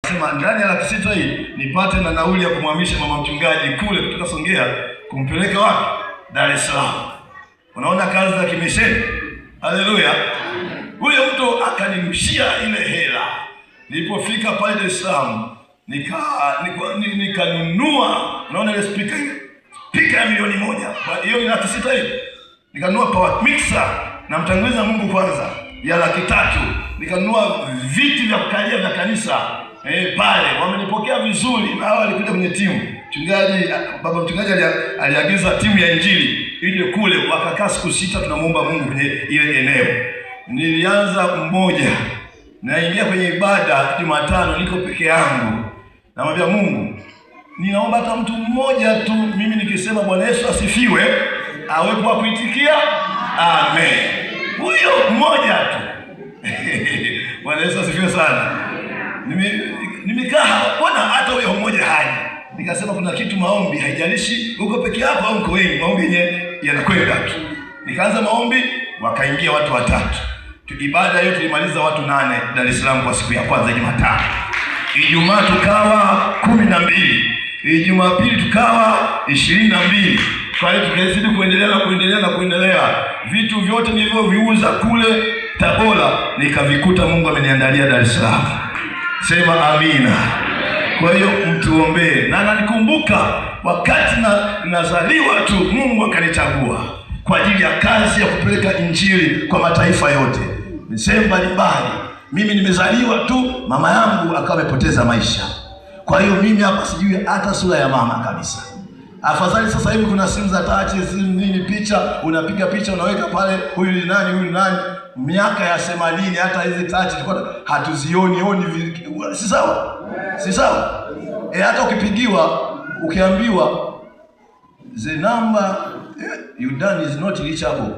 Sema ndani ya 600 hii nipate na nauli ya kumhamisha mama mchungaji kule kutoka Songea kumpeleka wapi? Dar es Salaam. Unaona kazi za kimisheni. Haleluya. Huyo mtu akanirushia ile hela. Nilipofika pale Dar es Salaam nikanunua, unaona ile speaker ya milioni 1. Hiyo ni 600 hii. Nikanunua power mixer na mtanguliza Mungu kwanza ya 300,000. Nikanunua viti vya kukalia vya kanisa pale. Wamenipokea vizuri na hao walikuja kwenye timu. Baba mchungaji aliagiza timu ya injili ile kule, wakakaa siku 6 tunamuomba Mungu kwenye ile eneo. Nilianza mmoja, naingia kwenye ibada Jumatano, niko peke yangu. Namwambia Mungu, ninaomba hata mtu mmoja tu, mimi nikisema Bwana Yesu asifiwe, awepo kuitikia amen. Huyo mmoja tu. Bwana Yesu asifiwe sana. Nimekaa mbona hata huyo mmoja haji. Nikasema kuna kitu maombi, haijalishi uko peke yako au uko wengi, maombi yenyewe yanakwenda tu. Nikaanza maombi, wakaingia watu 3. Ibada hiyo tulimaliza watu 8 Dar es Salaam kwa siku ya kwanza Jumatano. Ijumaa tukawa 12. Jumapili tukawa 22. Kwa hiyo tukazidi kuendelea. Vitu vyote nilivyoviuza kule Tabora nikavikuta Mungu ameniandalia Dar es Salaam. Sema amina. Kwa hiyo mtuombee. Na nanikumbuka wakati nazaliwa tu Mungu akanichagua kwa ajili ya kazi ya kupeleka injili kwa mataifa yote. Ni sehemu mbalimbali. Mimi nimezaliwa tu, mama yangu akawa amepoteza maisha. Kwa hiyo mimi hapa sijui hata sura ya mama kabisa. Afadhali sasa hivi kuna simu za touch, simu nini, picha, unapiga picha unaweka pale, huyu ni nani. Miaka ya 80 hata hizi touch tulikuwa hatuzioni. Si sawa? Hata ukipigiwa ukiambiwa the number you done is not reachable,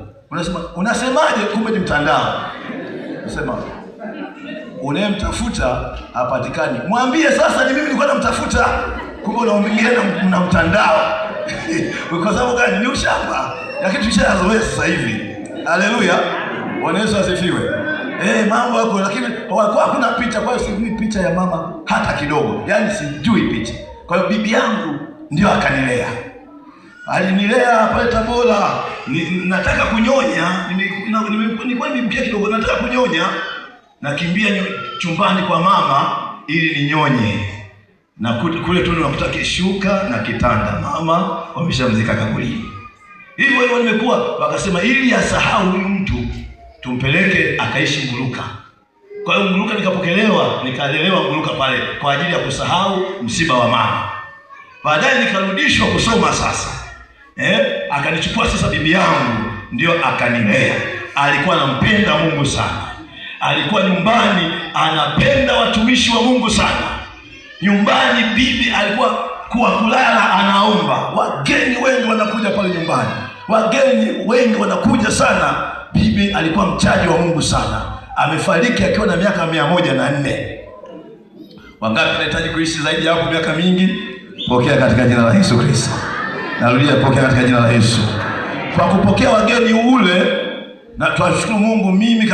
unasemaje? Kumbe ni mtandao. Unasema unayemtafuta hapatikani. Mwambie sasa ni mimi nilikuwa namtafuta. Kumbe unaongea na mtandao. Kwa sababu gani? Ni ushamba. Lakini tushazoea sasa hivi. Haleluya. Bwana Yesu asifiwe. Mambo yako, lakini hakuna picha. Kwa hiyo sijui picha ya mama hata kidogo. Yaani sijui picha. Kwa hiyo bibi yangu ndio akanilea. Alinilea pale Tabora. Nataka kunyonya. Nilikuwa nimepia kidogo, nataka kunyonya. Nakimbia chumbani kwa mama ili ninyonye. Na kule tu unakuta kishuka na kitanda, mama wameshamzika kaburini. Hivyo nimekuwa, wakasema ili asahau huyu mtu tumpeleke akaishi Nguluka. Kwa hiyo Nguluka nikalelewa Nguluka pale kwa ajili ya kusahau msiba wa mama. Baadaye nikarudishwa kusoma sasa. Akanichukua sasa bibi yangu ndio akanilea. Alikuwa anampenda Mungu sana. Alikuwa nyumbani anapenda watumishi wa Mungu sana. Nyumbani bibi alikuwa kulala anaomba. Wageni wengi wanakuja pale nyumbani. Wageni wengi wanakuja sana. Bibi alikuwa mchaji wa Mungu sana. Amefariki akiwa na miaka 104. Wangapi wanahitaji kuishi zaidi ya hapo miaka mingi? Pokea katika jina la Yesu Kristo. Narudia, pokea katika jina la Yesu. Kwa kupokea wageni ule, na tunashukuru Mungu, mimi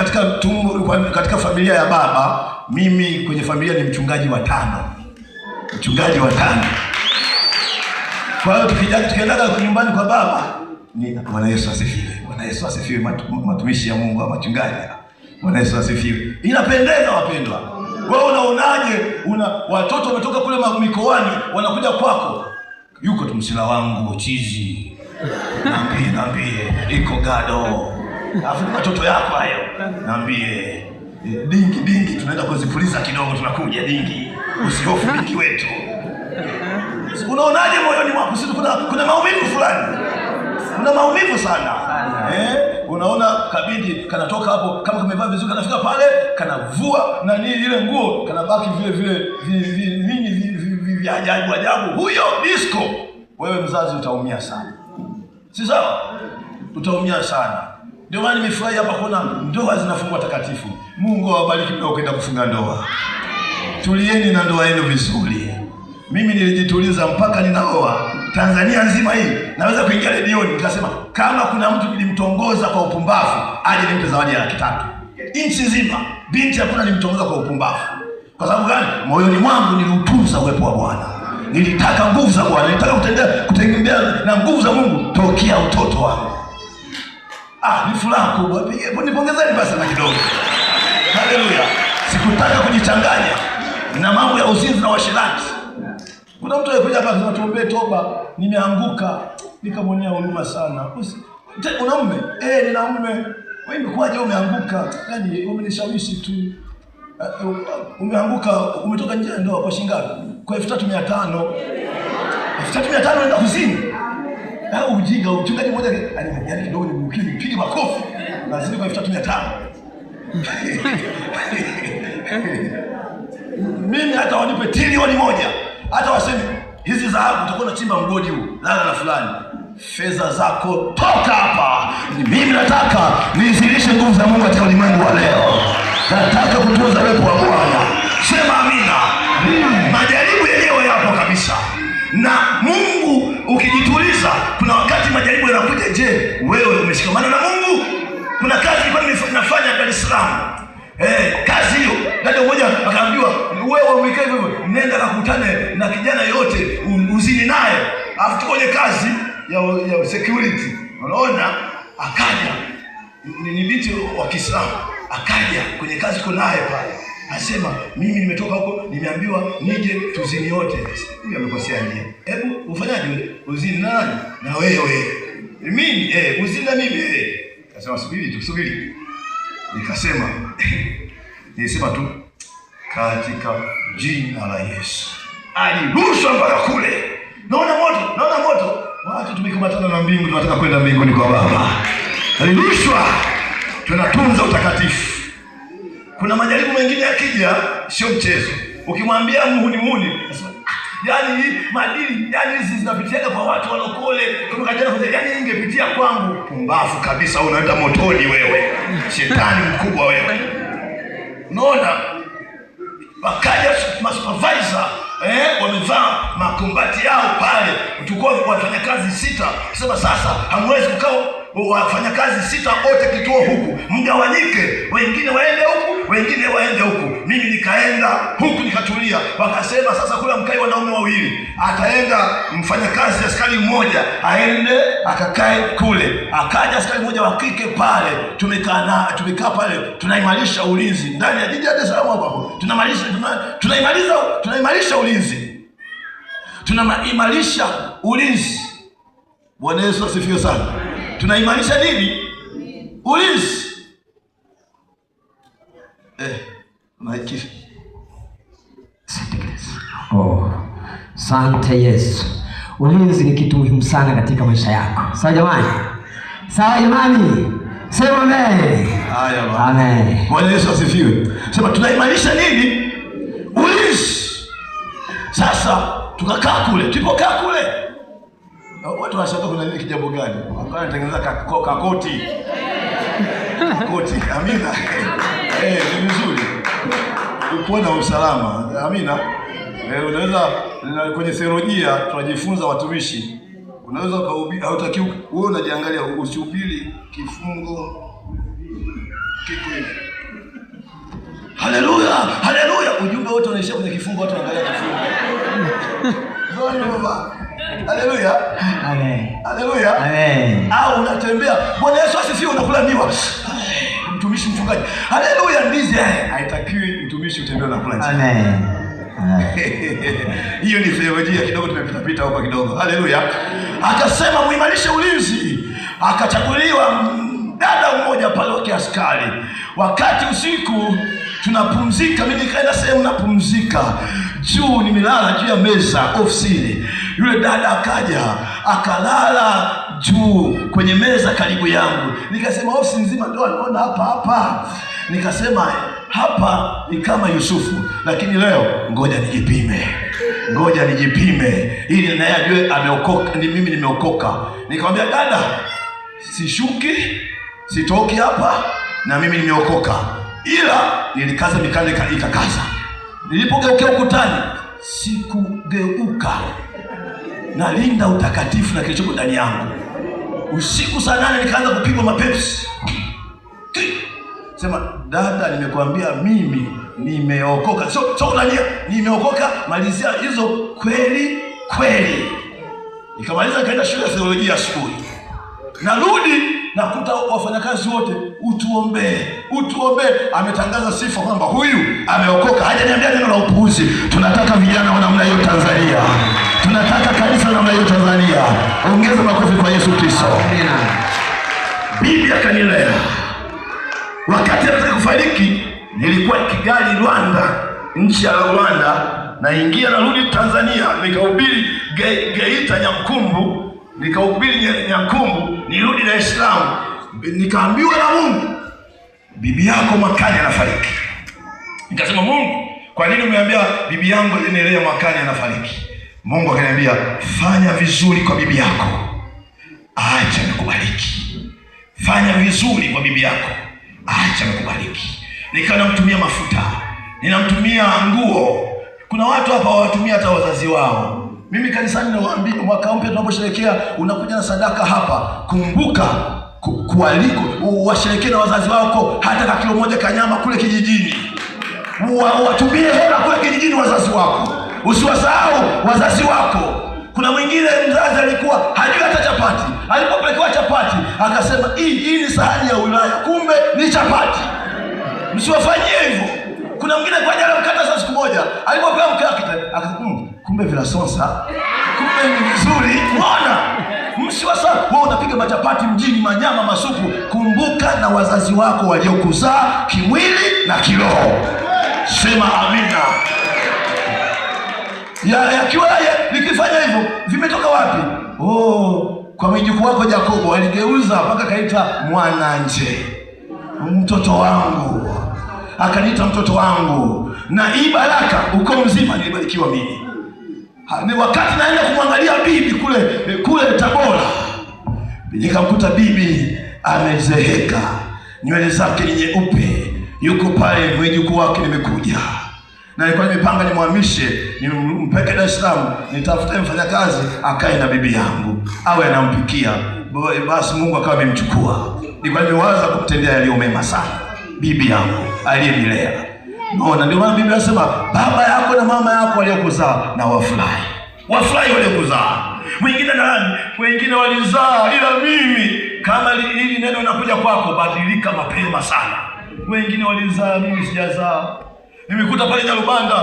katika familia ya baba, mimi kwenye familia ni mchungaji wa 5. Kwa hiyo tukiendaga nyumbani kwa baba ni Bwana Yesu asifiwe. Bwana Yesu asifiwe, matumishi ya Mungu wa machungaji. Bwana Yesu asifiwe. Inapendeza wapendwa. Wewe unaonaje? Watoto wametoka kule mikoani wanakuja kwako. Yuko tumsila wangu chizi. Naambie iko gado. Alafu watoto yako hayo. Naambie dingi tunaenda kuzipuliza kidogo, tunakuja dingi. Usihofu dingi wetu. Unaonaje moyoni mwako? Sisi kuna maumivu fulani. Kuna maumivu sana. Unaona kabidi kanatoka hapo kama kamevaa vizuri, kanafika pale kanavua na nini ile nguo, kanabaki vile vya ajabu. Huyo disco. Wewe mzazi utaumia sana. Si sawa? Utaumia sana. Ndio maana nimefurahi hapa kuna ndoa zinafungwa takatifu. Mungu awabariki mnao kwenda kufunga ndoa. Tulieni na ndoa yenu vizuri. Mimi nilijituliza mpaka ninaoa. Tanzania nzima hii naweza kuingia redioni nikasema kama kuna mtu nilimtongoza kwa upumbavu aje nimpe zawadi ya 300. Nchi nzima binti hakuna nilimtongoza kwa upumbavu. Kwa sababu gani? Moyoni mwangu niliutunza uwepo wa Bwana. Nilitaka nguvu za Bwana, nilitaka kutembea na nguvu za Mungu tokea utoto wangu. Ni furaha kubwa. Nipongezeni basi na kidogo. Haleluya. Sikutaka kujichanganya na mambo ya uzinzi na washerati. Kuna mtu alikuja hapa akasema tuombee toba, nimeanguka. Nikamwonea huruma sana. Una mume? Nina mume. Wewe imekuwaje umeanguka? Yaani umenishawishi tu. Umeanguka, umetoka nje ya ndoa kwa shilingi ngapi? Kwa 3500. 3500 unaenda kuzini. Ujinga, mchungaji mmoja yani kidogo nipige makofi. Nazidi kwa 3500. Mimi hata wanipe trilioni moja. Hata waseme hizi dhahabu utakuwa unachimba mgodi huu, lala na fulani. Fedha zako toka hapa. Mimi nataka nizilishe nguvu za Mungu katika ulimwengu wa leo. Nataka kutunza uwepo wa Bwana. Sema amina. Majaribu yenyewe yapo kabisa. Na Mungu ukijituliza, kuna wakati majaribu yanakuja. Je, wewe umeshikamana na Mungu? Kuna kazi ilikuwa nafanya Dar es Salaam. Kazi hiyo, dada mmoja akaambiwa, wewe umekaa hivyo, nenda kakutane na kijana yote uzini naye. Alafu tuko kwenye kazi ya security. Unaona? Akaja. Ni binti wa Kiislamu. Akaja kwenye kazi tuko naye pale. Anasema, mimi nimetoka huko, nimeambiwa nije tuzini yote. Huyu amekosea njia. Hebu ufanyaje? Uzini na nani? Na wewe. Mimi uzini na mimi. Akasema subiri. Nilisema tu katika jina la Yesu. Alirushwa mpaka kule. Naona moto. Watu tumekamatana na mbingu, tunataka kwenda mbinguni kwa Baba. Alirushwa. Tunatunza utakatifu. Kuna majaribu mengine yakija sio mchezo. Ukimwambia muhuni, yani madili, yani hizi zinapitiaga kwa watu walokole, kama kajana kwa yani ingepitia kwangu. Pumbafu kabisa, unaenda motoni wewe. Shetani mkubwa wewe. Unaona? Wakaja supervisor, wamevaa makombati yao pale. Tukua wafanya kazi 6. Sema sasa hamwezi kukaa wafanya kazi 6 wote kituo huku. Mgawanyike. Wengine waende huku, wengine waende huku. Mimi nikaenda huku nikatulia. Wakasema sasa kula mkai wanaume 2. Ataenda mfanya kazi askari mmoja, aende akakae kule. Akaja askari mmoja wa kike pale. Tumekaa pale, tunaimarisha ulinzi ndani ya jiji la Dar es Salaam hapo. Tunaimarisha ulinzi. Tunaimarisha ulinzi. Bwana Yesu asifiwe sana. Tunaimarisha nini? Ulinzi. Maiki. Asante Yesu. Ulinzi ni kitu muhimu sana katika maisha yako. Sawa jamani? Sema amen. Amen. Bwana Yesu asifiwe. Sema tunaimarisha nini? Ulinzi. Sasa tukakaa kule. Tulipokaa kule, watu wanashangaa kuna nini, kijambo gani? Wanatengeneza kakoti. Amina. Ni vizuri. Upo na usalama. Amina. Unaweza kwenye theolojia tunajifunza watumishi. Unaweza kuhubiri, hautaki wewe unajiangalia, usihubiri kifungo kiko hivi. Haleluya. Ujumbe wote unaishia kwenye kifungo, watu wanaangalia kifungo. Haleluya. Amen. Au unatembea, Bwana Yesu asifiwe, unakula miwa. Mtumishi mchungaji. Haleluya, ndizi. Haitakiwi mtumishi utembee na kula. Amen. Hiyo ni theolojia kidogo, tumepita huko kidogo. Haleluya. Akasema muimarishe ulinzi. Akachaguliwa dada mmoja pale wa kiaskari. Wakati usiku tunapumzika, mimi nikaenda sehemu napumzika. Juu nimelala juu ya meza ofisini. Yule dada akaja, akalala juu kwenye meza karibu yangu. Nikasema ofisi nzima ndio anaona hapa. Nikasema hapa ni kama Yusufu, lakini leo ngoja nijipime ili naye ajue ameokoka, ni mimi nimeokoka. Nikamwambia dada, sishuki, sitoki hapa, na mimi nimeokoka. Ila nilikaza mikanda ikakaza. Nilipogeuka ukutani, sikugeuka. Nalinda utakatifu na kilichopo ndani yangu. Usiku saa 8 nikaanza kupigwa mapepsi. Sema dada, nimekuambia mimi nimeokoka. So unania nimeokoka, malizia hizo kweli kweli. Nikamaliza nikaenda shule ya theolojia asubuhi. Narudi nakuta wafanyakazi wote, utuombee. Ametangaza sifa kwamba huyu ameokoka. Hajaniambia neno la upuuzi. Tunataka vijana wa namna hiyo Tanzania. Tunataka kanisa la namna hiyo Tanzania. Ongeza makofi kwa Yesu Kristo. Bibi akanilea. Wakati nataka kufariki, nilikuwa Kigali, Rwanda, nchi ya Rwanda, naingia narudi Tanzania, nikahubiri Geita Nyankumbu, nirudi Dar es Salaam, nikaambiwa na Mungu, bibi yako mwakani anafariki. Nikasema, Mungu, kwa nini umeambia bibi yangu endelea mwakani anafariki? Mungu akaniambia, fanya vizuri kwa bibi yako, acha nikubariki. Fanya vizuri kwa bibi yako, acha nikubariki. Nikanamtumia mafuta, ninamtumia nguo. Kuna watu hapa hawatumia hata wazazi wao. Mimi kanisani nawaambia, mwaka mpya tunaposherehekea, unakuja na sadaka hapa, kumbuka kualiko washerekee na wazazi wako, hata kilo moja kanyama kule kijijini. Watumie hela kule kijijini wazazi wako. Usiwasahau wazazi wako. Kuna mwingine mzazi alikuwa hajui hata chapati. Alipopelekewa chapati, akasema hii ni sahani ya wilaya, kumbe ni chapati. Msiwafanyie hivyo. Kuna mwingine kwa jana mkata sasa siku moja, alipopewa mke wake akasema kumbe vila sonsa, kumbe ni vizuri. Unaona? Msiwasahau. Wewe unapiga machapati mjini, manyama, masupu. Kumbuka na wazazi wako waliokuzaa kimwili na kiroho. Sema amina. Nikifanya hivyo, vimetoka wapi? Kwa mjukuu wako Yakobo aligeuza mpaka kaita mwananje, mtoto wangu. Akaniita mtoto wangu, na hii baraka uko mzima nilibarikiwa mimi. Ni wakati naenda kumwangalia bibi kule Tabora, nikamkuta bibi amezeeka, nywele zake ni nyeupe, yuko pale, mjukuu wake nimekuja. Na nilikuwa nimepanga nimhamishe, nimpeke Dar es Salaam, nitafute mfanyakazi akae na bibi yangu, awe anampikia. Basi Mungu akawa amemchukua. Nilikuwa nimewaza kumtendea yaliyo mema sana bibi yangu aliyenilea. Naona ndio maana Biblia inasema baba yako na mama yako waliokuzaa na wafurahi waliokuzaa. Wengine walizaa ila mimi. Kama hili neno linakuja kwako, badilika mapema sana. Wengine walizaa, mimi sijazaa. Nimekuta pale Nyarubanda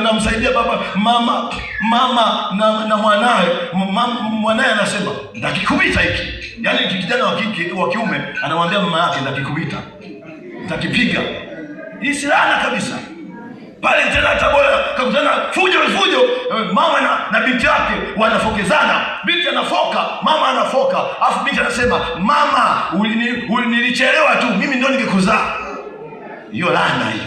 na msaidia baba mama na mwanae anasema ndakikubita hiki. Yaani kijana wa kiume anamwambia mama yake ndakikubita, nitakipiga. Hii silaha kabisa. Pale tena Tabora kakutana fujo, mama na binti yake wanafokezana. Binti anafoka, mama anafoka. Afu binti anasema, mama nilichelewa tu, mimi ndio ningekuzaa. Hiyo laana hiyo.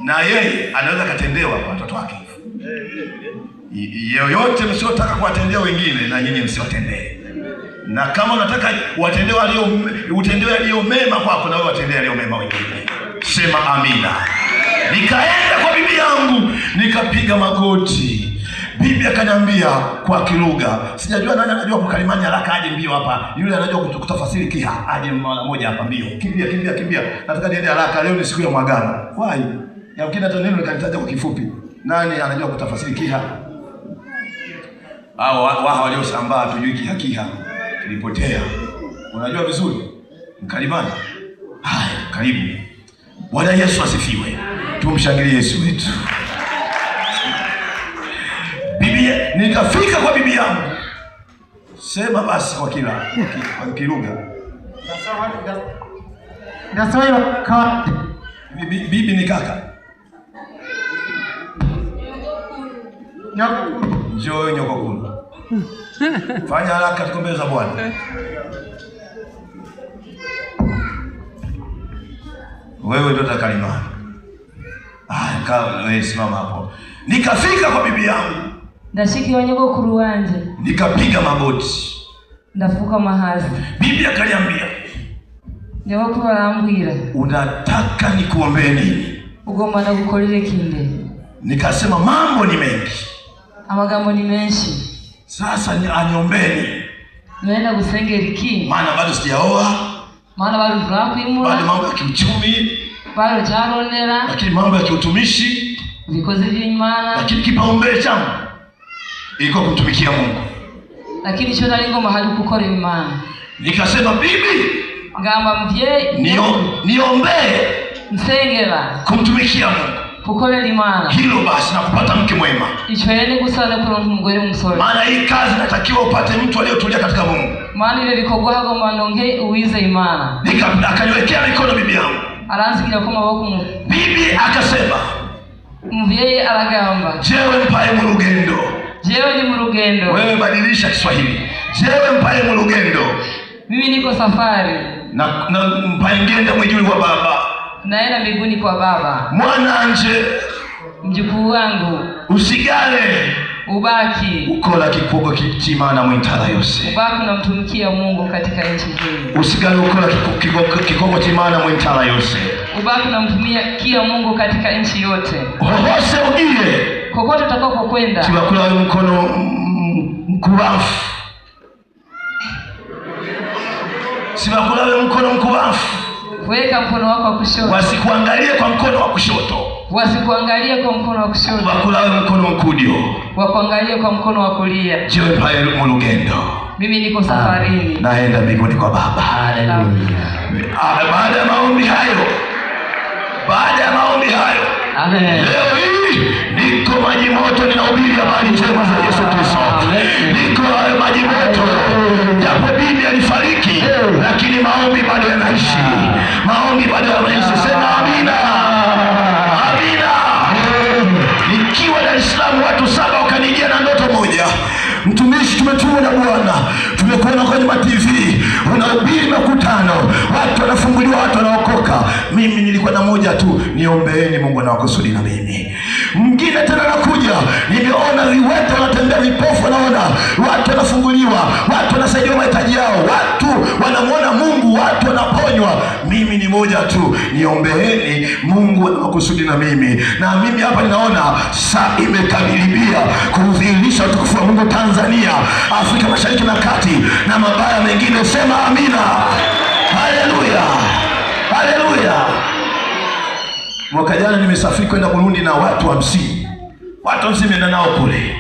Na yeye anaweza katendewa kwa watoto wake. Yoyote msiotaka kuwatendea wengine, na nyinyi msiwatendee. Na kama unataka utendewe yaliyo mema kwako, na wewe watendee yaliyo mema wengine. Sema amina. Nikaenda kwa bibi yangu, nikapiga magoti. Bibi akaniambia kwa kilugha, sijajua nani anajua kukalimani haraka aje mbio hapa. Yule anajua kutafasiri Kiha, aje mara moja hapa mbio. Kimbia. Nataka niende haraka, leo ni siku ya mwagano. Why? Yamkini hata neno nikalitaja kwa kifupi. Nani anajua kutafasiri Kiha? Wao waliosambaa tujui Kiha. Kilipotea. Unajua vizuri? Mkalimani. Haya, karibu. Bwana Yesu asifiwe. Tumshangilie Yesu wetu. Nikafika kwa bibi yangu. Sema basi kwa kilugha. Bibi ni kaka. Njoo nyokokulu. Fanya haraka tukombe za Bwana. Wewe ndio utakalimani. Wewe simama hapo. Nikafika kwa bibi yangu. Ndashiki nyogokuru wanje. Nikapiga magoti. Ndafuka mahazi. Bibi akaniambia, nyogokuru arambwira, unataka nikuombee nini? Ugomba na gukorere kinde. Nikasema mambo ni mengi. Amagambo ni menshi. Sasa aniombeni. Naenda kusengera iki. Maana bado sijaoa. Maana bado tunakuimura. Bado mambo ya kiuchumi. pale charondera, lakini mambo ya kiutumishi vikoze vy'Imana, lakini kipaumbele changu ilikuwa kumtumikia Mungu. Lakini cyo nalingo mahali kukora Imana. Nikasema bibi, ngamba mvyeyi niombee msengera kumtumikia Mungu, kukorera Imana, hilo basi na kupata mke mwema. Icho yene gusana kuronka umugore umusore. Maana hii kazi natakiwa upate mtu aliyotulia katika Mungu. Maana ile likogwa hago manonge uwize Imana. Akaniwekea mikono bibi yangu, aranzikira ko maboko mu. Bibi akasema, mvyeyi aragamba, jewe mpaye mu rugendo. Jewe ni mu rugendo. Wewe badilisha Kiswahili. Jewe mpaye mu rugendo. Mimi niko safari. Na mpaye ngenda mwijuli kwa baba. Naenda mbinguni kwa baba. Mwananje, mjukuu wangu, usigale ubaki ukola kikorwa cy'Imana mu ntara yose. Ubaki unamtumikia Mungu katika nchi hii. Usigale ukola kikorwa cy'Imana mu ntara yose. Ubaki unamtumikia Mungu katika nchi yote. Hose ugiye, kokote utakapokwenda, tibakula mkono mkubafu. Sibakula mkono mkubafu. Weka mkono wako wa kushoto. Wasikuangalie kwa mkono wa kushoto. Wasikuangalie kwa mkono wa kushoto. Bakula mkono mkudio. Wakuangalie kwa mkono wa kulia. Jewe mpaye mu rugendo. Mimi niko safarini. Naenda mbinguni kwa baba. Haleluya. Baada ya maombi hayo, amen, leo hii niko maji moto, ninahubiri habari njema za Yesu Kristo. Niko maji moto. Japo bibi alifariki, lakini maombi bado yanaishi. Maombi bado yanaishi. Sema amina. Amina. Nikiwa Dar es Salaam, watu 7 wakanijia na ndoto moja. Mtumishi, tumetumwa na Bwana, tumekuona kwenye TV unahubiri makutano, watu wanafunguliwa, watu wanaokoka. Mimi nilikuwa na moja tu, niombeeni Mungu anawakusudi na mimi. Mwingine tena nakuja, nimeona viwete wanatembea, vipofu wanaona, watu wanafunguliwa, watu wanasaidiwa mahitaji yao, watu wanamwona Mungu, watu wanaponywa. Mimi ni moja tu, niombeeni Mungu anawakusudi na mimi. Na mimi hapa ninaona saa imekamilibia kudhihirisha utukufu wa Mungu Tanzania, Afrika Mashariki na Kati na mabara mengine. Sema amina. Haleluya. Haleluya. Mwaka jana nimesafiri kwenda Burundi na watu 50. Watu 50 nimeenda nao kule.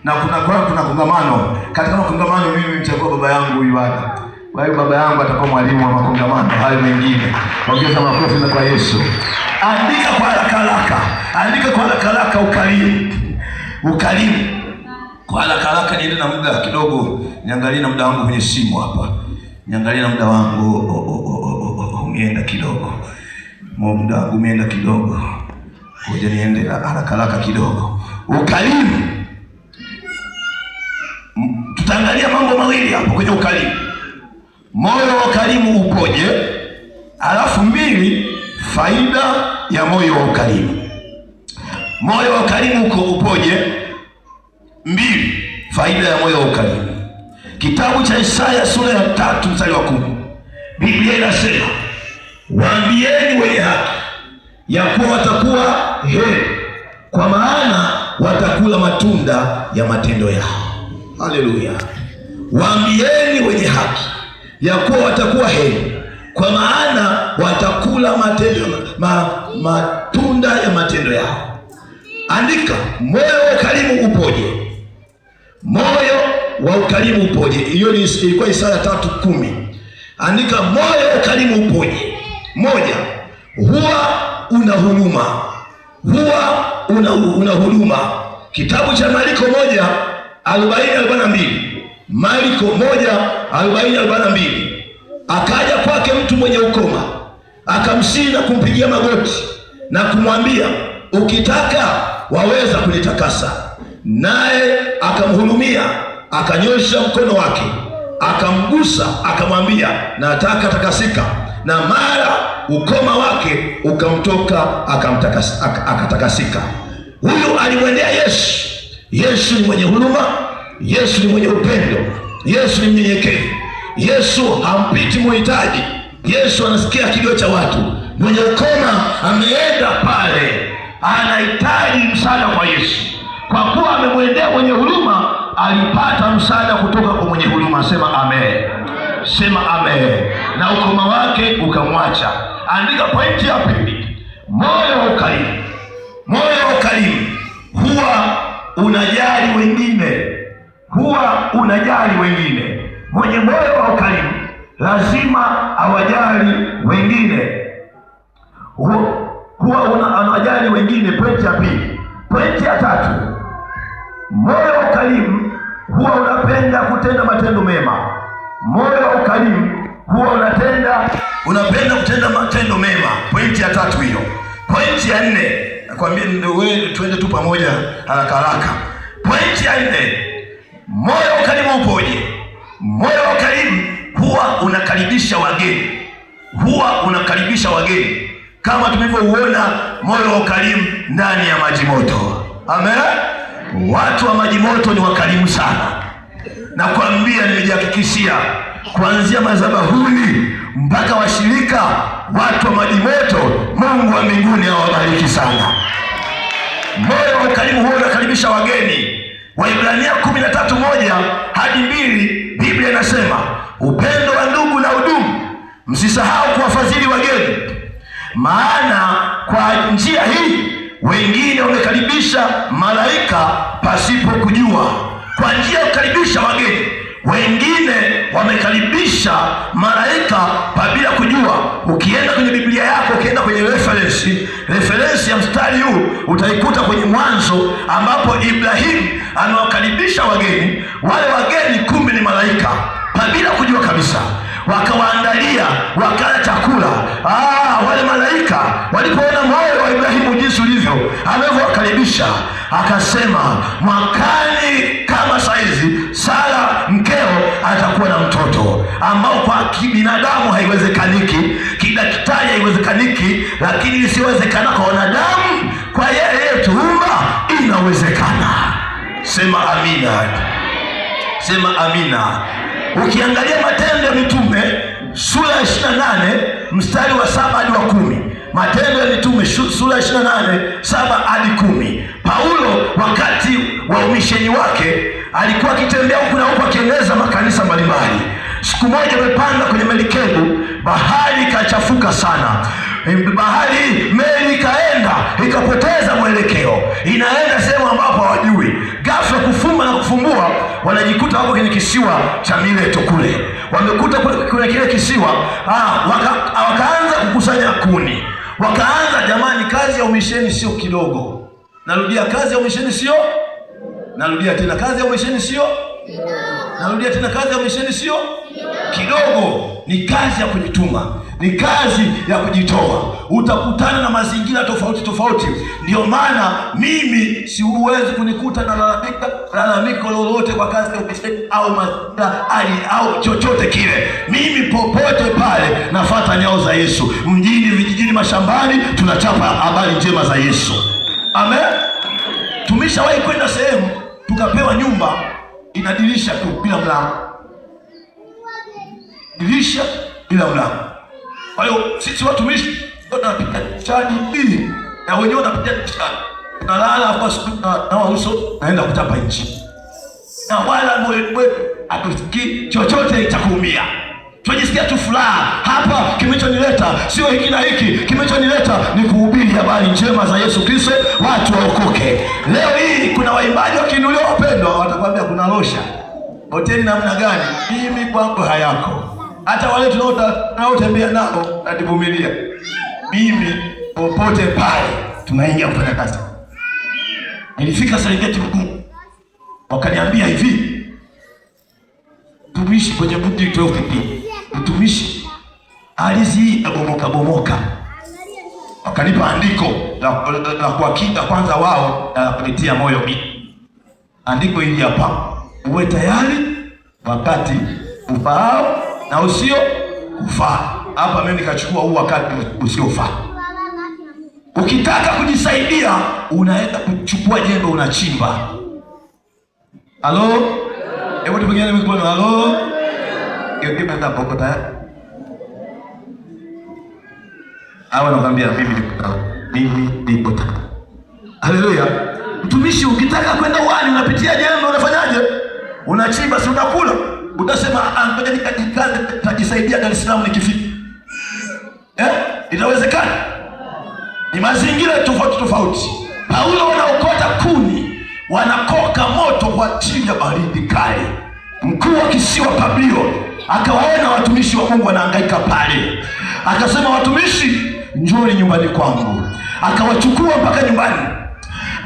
Na kuna kongamano. Katika kongamano mimi nimechagua baba yangu huyu hapa. Kwa hiyo baba yangu atakuwa mwalimu wa makongamano hayo mengine. Ongeza makofi na kwa Yesu. Andika kwa haraka haraka. Andika kwa haraka haraka ukarimu. Ukarimu. Kwa haraka niende na muda kidogo, niangalie na muda wangu kwenye simu hapa. Niangalie na muda wangu umeenda kidogo. Muda wangu umeenda kidogo. Ngoja niende haraka kidogo. Ukarimu. Tutaangalia mambo mawili hapo kwenye ukarimu. Moyo wa ukarimu upoje? Alafu 2, faida ya moyo wa ukarimu. Moyo wa ukarimu upoje? 2, faida ya moyo wa ukarimu. Kitabu cha Isaya sura ya 3 mstari wa 10. Biblia inasema, waambieni wenye haki ya kuwa watakuwa heri, kwa maana watakula matunda ya matendo yao. Haleluya. Waambieni wenye haki ya kuwa watakuwa heri, kwa maana watakula matunda ya matendo yao. Andika, moyo wa ukarimu upoje? Moyo wa ukarimu upoje? Hiyo ilikuwa Isaya 3:10. Andika, moyo wa ukarimu upoje? 1, huwa una huruma. Huwa una huruma. Kitabu cha Marko 1:40-42. Marko 1:40-42. Akaja kwake mtu mwenye ukoma, akamsihi na kumpigia magoti na kumwambia, ukitaka waweza kunitakasa. Naye akamhurumia, akanyosha mkono wake, akamgusa, akamwambia, nataka takasika. Na mara ukoma wake ukamtoka, akatakasika. Huyu alimwendea Yesu. Yesu ni mwenye huruma, Yesu ni mwenye upendo, Yesu ni mnyenyekevu. Yesu hampiti muhitaji. Yesu anasikia kilio cha watu. Mwenye ukoma ameenda pale, anahitaji msaada kwa Yesu. Kwa kuwa amemwendea mwenye huruma, alipata msaada kutoka kwa mwenye huruma. Sema amen. Sema amen. Na ukoma wake ukamwacha. Andika pointi ya pili. Moyo wa ukarimu, moyo wa ukarimu huwa unajali wengine, huwa unajali wengine. Mwenye moyo wa ukarimu lazima awajali wengine, huwa anawajali wengine. Pointi ya pili. Pointi ya tatu, moyo wa ukarimu huwa unapenda kutenda matendo mema. Moyo wa ukarimu huwa unapenda kutenda matendo mema. Pointi ya tatu hiyo. Pointi ya nne, nakwambia wewe, twende tu pamoja haraka haraka. Pointi ya nne, moyo wa ukarimu upoje? Moyo wa ukarimu huwa unakaribisha wageni, huwa unakaribisha wageni, kama tulivyouona moyo wa ukarimu ndani ya Maji Moto. Amen. Watu wa Maji Moto ni wakarimu sana. Nakwambia, nimejihakikishia kuanzia madhabahuni mpaka washirika, watu wa Maji Moto, Mungu wa mbinguni awabariki sana. Moyo wa ukarimu huwa unakaribisha wageni. Waibrania 13:1 hadi 2, Biblia inasema, upendo wa ndugu na udumu, msisahau kuwafadhili wageni, maana kwa njia hii wengine wamekaribisha malaika pasipo kujua. Kwa njia ya kukaribisha wageni, wengine wamekaribisha malaika bila kujua. Ukienda kwenye Biblia yako, ukienda kwenye referensi ya mstari huu utaikuta kwenye Mwanzo, ambapo Ibrahimu anawakaribisha wageni. Wale wageni kumbe ni malaika bila kujua kabisa, wakawaandalia, wakala chakula. Wale malaika walipoona moyo wa Ibrahimu jinsi ulivyo, amevyowakaribisha, akasema, mwakani kama saizi Sara mkeo atakuwa na mtoto, ambao kwa kibinadamu haiwezekaniki, kidaktari haiwezekaniki, lakini isiwezekana kwa wanadamu, kwa yeye tuumba inawezekana. Sema amina. Sema amina. Ukiangalia Matendo ya Mitume sura ya 28 mstari wa 7 hadi wa 10. Matendo ya Mitume sura ya 28 7 hadi 10. Paulo wakati wa umisheni wake alikuwa akitembea huku na huku akieneza makanisa mbalimbali. Siku moja amepanda kwenye merikebu, bahari ikachafuka sana. Bahari, meli ikaenda ikapoteza mwelekeo, inaenda sehemu ambapo hawajui. Ghafla kufumba na kufumbua, wanajikuta wako kwenye kisiwa cha Mileto kule. Wamekuta kwenye kile kisiwa, wakaanza kukusanya kuni. Wakaanza, jamani, kazi ya umisheni sio kidogo. Narudia, kazi ya umisheni sio. Narudia tena, kazi ya umisheni sio. Narudia tena, kazi ya umisheni sio kidogo. Ni kazi ya kujituma, ni kazi ya kujitoa. Utakutana na mazingira tofauti tofauti. Ndio maana mimi siwezi kunikuta na lalamiko lolote kwa kazi ya umisheni au mazingira au chochote kile. Mimi popote pale nafuata nyayo za Yesu. Mjini, vijijini, mashambani, tunachapa habari njema za Yesu. Amen. Tumeshawahi kwenda sehemu tukapewa nyumba ina dirisha tu bila mlango, dirisha bila mlango. Kwa hiyo sisi watumishi tunapita chani na wenyewe wanapita chani, tunalala hapa na uso naenda kutapa nchi, na wala mwe atusikii chochote cha kuumia. Tunajisikia tu furaha. Hapa kimechonileta sio hiki na hiki, kimechonileta ni kuhubiri habari njema za Yesu Kristo, watu waokoke. Leo hii kuna waimbaji wakiinuliwa, wapendwa, watakwambia kuna losha hoteli namna gani. Mimi kwangu hayako. Hata wale tunaotembea nao natuvumilia. Mimi popote pale tunaingia kufanya kazi. Nilifika Serengeti Mkuu, wakaniambia hivi, tumishi kwenye mji Ethiopia, mtumishi, ardhi hii bomoka. Wakanipa andiko la kuhakika kwanza wao na kunitia moyo mimi. Andiko hili hapa, uwe tayari wakati ufaao na usio kufaa. Hapa mimi nikachukua huu wakati usiofaa. Ukitaka kujisaidia unaenda kuchukua jembe unachimba. Halo? Hebu tupigane mikono. Halo? Ndio pokota. Hawa nakwambia mimi nipo. Haleluya. Mtumishi, ukitaka kwenda uani unapitia jembe, unafanyaje? Unachimba, si unakula. Utasema ngoja nikajikaze tajisaidia Dar es Salaam nikifika. Itawezekana? ni mazingira tofauti tofauti. Paulo wanaokota kuni, wanakoka moto kwa ajili ya baridi kali. Mkuu wa kisiwa Publio akawaona watumishi wa Mungu wanahangaika pale, akasema, watumishi, njooni nyumbani kwangu. Akawachukua mpaka nyumbani.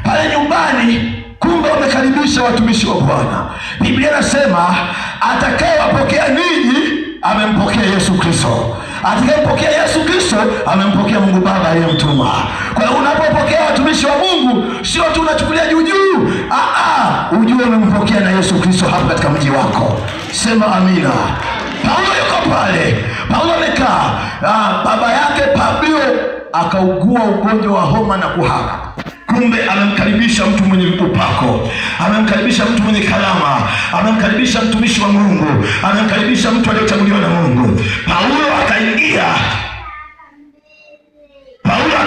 Pale nyumbani kumbe wamekaribisha watumishi wa Bwana. Biblia inasema atakayewapokea ninyi amempokea Yesu Kristo, atakayempokea Yesu Kristo amempokea Mungu Baba aliyemtuma. Kwa hiyo unapopokea watumishi wa Mungu, sio tu unachukulia juu juu, ujue umempokea na Yesu Kristo hapa katika mji wako. Sema amina. Paulo yuko pale, Paulo amekaa, baba yake Publio akaugua ugonjwa wa homa na kuhara. Kumbe amemkaribisha mtu mwenye upako, amemkaribisha mtu mwenye kalama, amemkaribisha mtumishi wa Mungu, amemkaribisha mtu aliyechaguliwa na Mungu. Paulo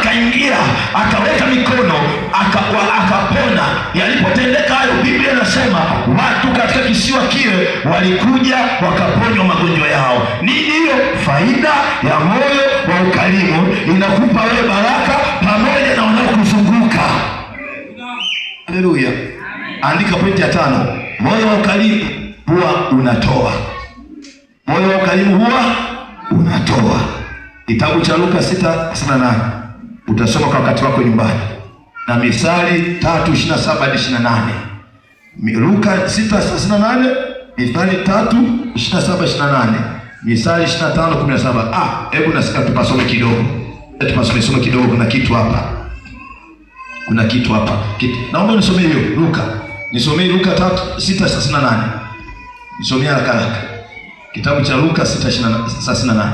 akaingia, akaweka mikono, akapona. Yalipotendeka hayo, Biblia inasema watu katika kisiwa kile walikuja wakaponywa magonjwa yao. Nini hiyo? Faida ya moyo wa ukarimu, inakupa wewe baraka pamoja na wanaokuzunguka. Haleluya. Andika pointi ya 5. Moyo wa ukarimu huwa unatoa. Moyo wa ukarimu huwa unatoa. Kitabu cha Luka 6:28 utasoma kwa wakati wako nyumbani, na Mithali 3:27-28. Luka 6:28, Mithali 3:27-28, Mithali 25:17. Hebu nasikia tupasome kidogo. Tupasome kidogo, kuna kitu hapa. Naomba nisomee hiyo Luka. Nisomee Luka 6:28. Nisomee haraka. Kitabu cha Luka 6:28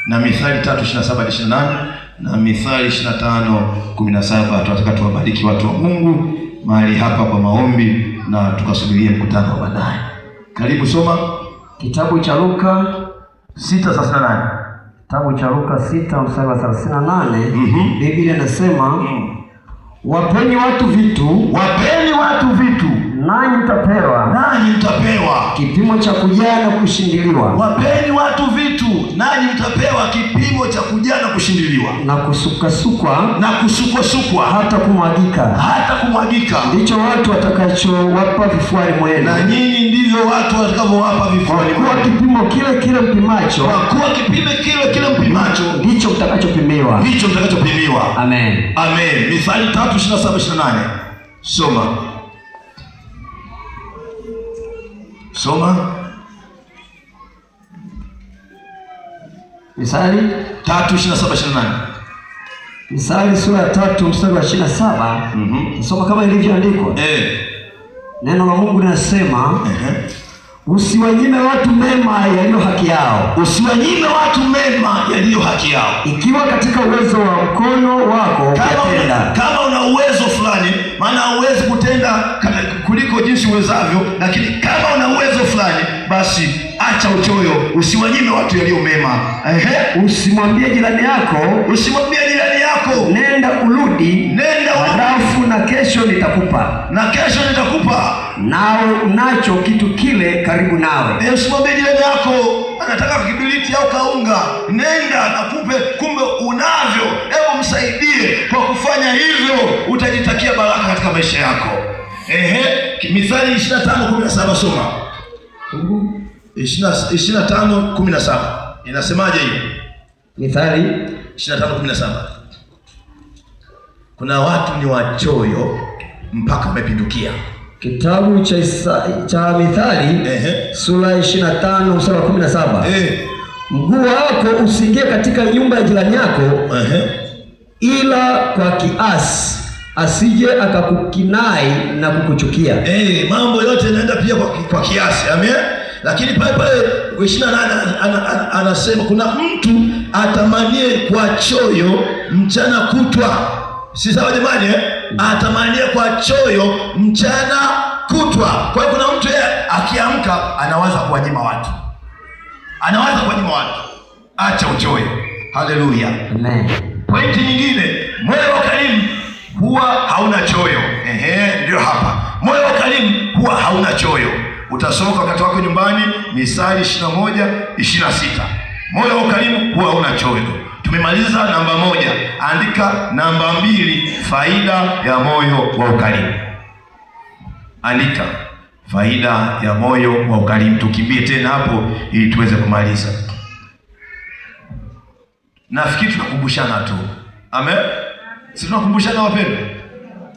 na Mithali 3:27-28 na Mithali 25:17. Tunataka tuwabariki watu wa Mungu mahali hapa kwa maombi na tukasubirie mkutano wa baadaye. Karibu, soma kitabu cha Luka 6:38. Kitabu cha Luka 6:38. Biblia inasema, wapeni watu vitu, nanyi mtapewa kipimo cha kujaa na kushindiliwa. Wapeni watu vitu, nanyi mtapewa kipimo cha kujaa na kushindiliwa, na kusukwasukwa hata kumwagika. Ndicho watu watakachowapa vifuani mwenu, na nyinyi ndivyo watu watakavyowapa vifuani mwenu. Kwa kipimo kile mpimacho, ndicho mtakachopimiwa. Amen. Mithali 3:27-28. Soma. Mithali 3:27-28. Mithali sura ya 3 mstari wa 27. Soma kama ilivyoandikwa. Neno la Mungu linasema, usiwanyime watu mema yaliyo haki yao. Ikiwa katika uwezo wa mkono wako kutenda. Kama una uwezo fulani, maana huwezi kutenda kuliko jinsi uwezavyo, lakini kama una uwezo fulani, basi acha uchoyo, usiwanyime watu yaliyo mema. Usimwambie jirani yako, nenda urudi, halafu na kesho nitakupa. Nawe unacho kitu kile karibu nawe. Usimwambie jirani yako anataka kibiriti au kaunga, nenda nakupe, kumbe unavyo. Hebu msaidie. Kwa kufanya hivyo utajitakia baraka katika maisha yako. Mithali 25:17. Soma 25:17. Inasemaje hiyo? Mithali 25:17. Kuna watu ni wachoyo mpaka wamepindukia. Kitabu cha Mithali sura 25 mstari wa 17. Mguu wako usiingie katika nyumba ya jirani yako, ila kwa kiasi, asije akakukinai na kukuchukia. Mambo yote yanaenda pia kwa kiasi. Amen. Lakini pale 28 anasema kuna mtu atamanie kwa choyo mchana kutwa. Si sawa jamani? Atamanie kwa choyo mchana kutwa. Kwa hiyo kuna mtu yeye akiamka anawaza kuwanyima watu. Acha uchoyo. Haleluya. Amen. Pointi nyingine, moyo wa karimu huwa hauna choyo. Ndio hapa. Moyo wa karimu huwa hauna choyo. Utasoma wakati wako nyumbani, Mithali 21:26. Moyo wa karimu huwa hauna choyo. Tumemaliza namba 1. Andika namba 2, faida ya moyo wa ukarimu. Andika faida ya moyo wa ukarimu. Tukimbie tena hapo ili tuweze kumaliza. Nafikiri tunakumbushana tu. Amen. Si tunakumbushana wapendwa?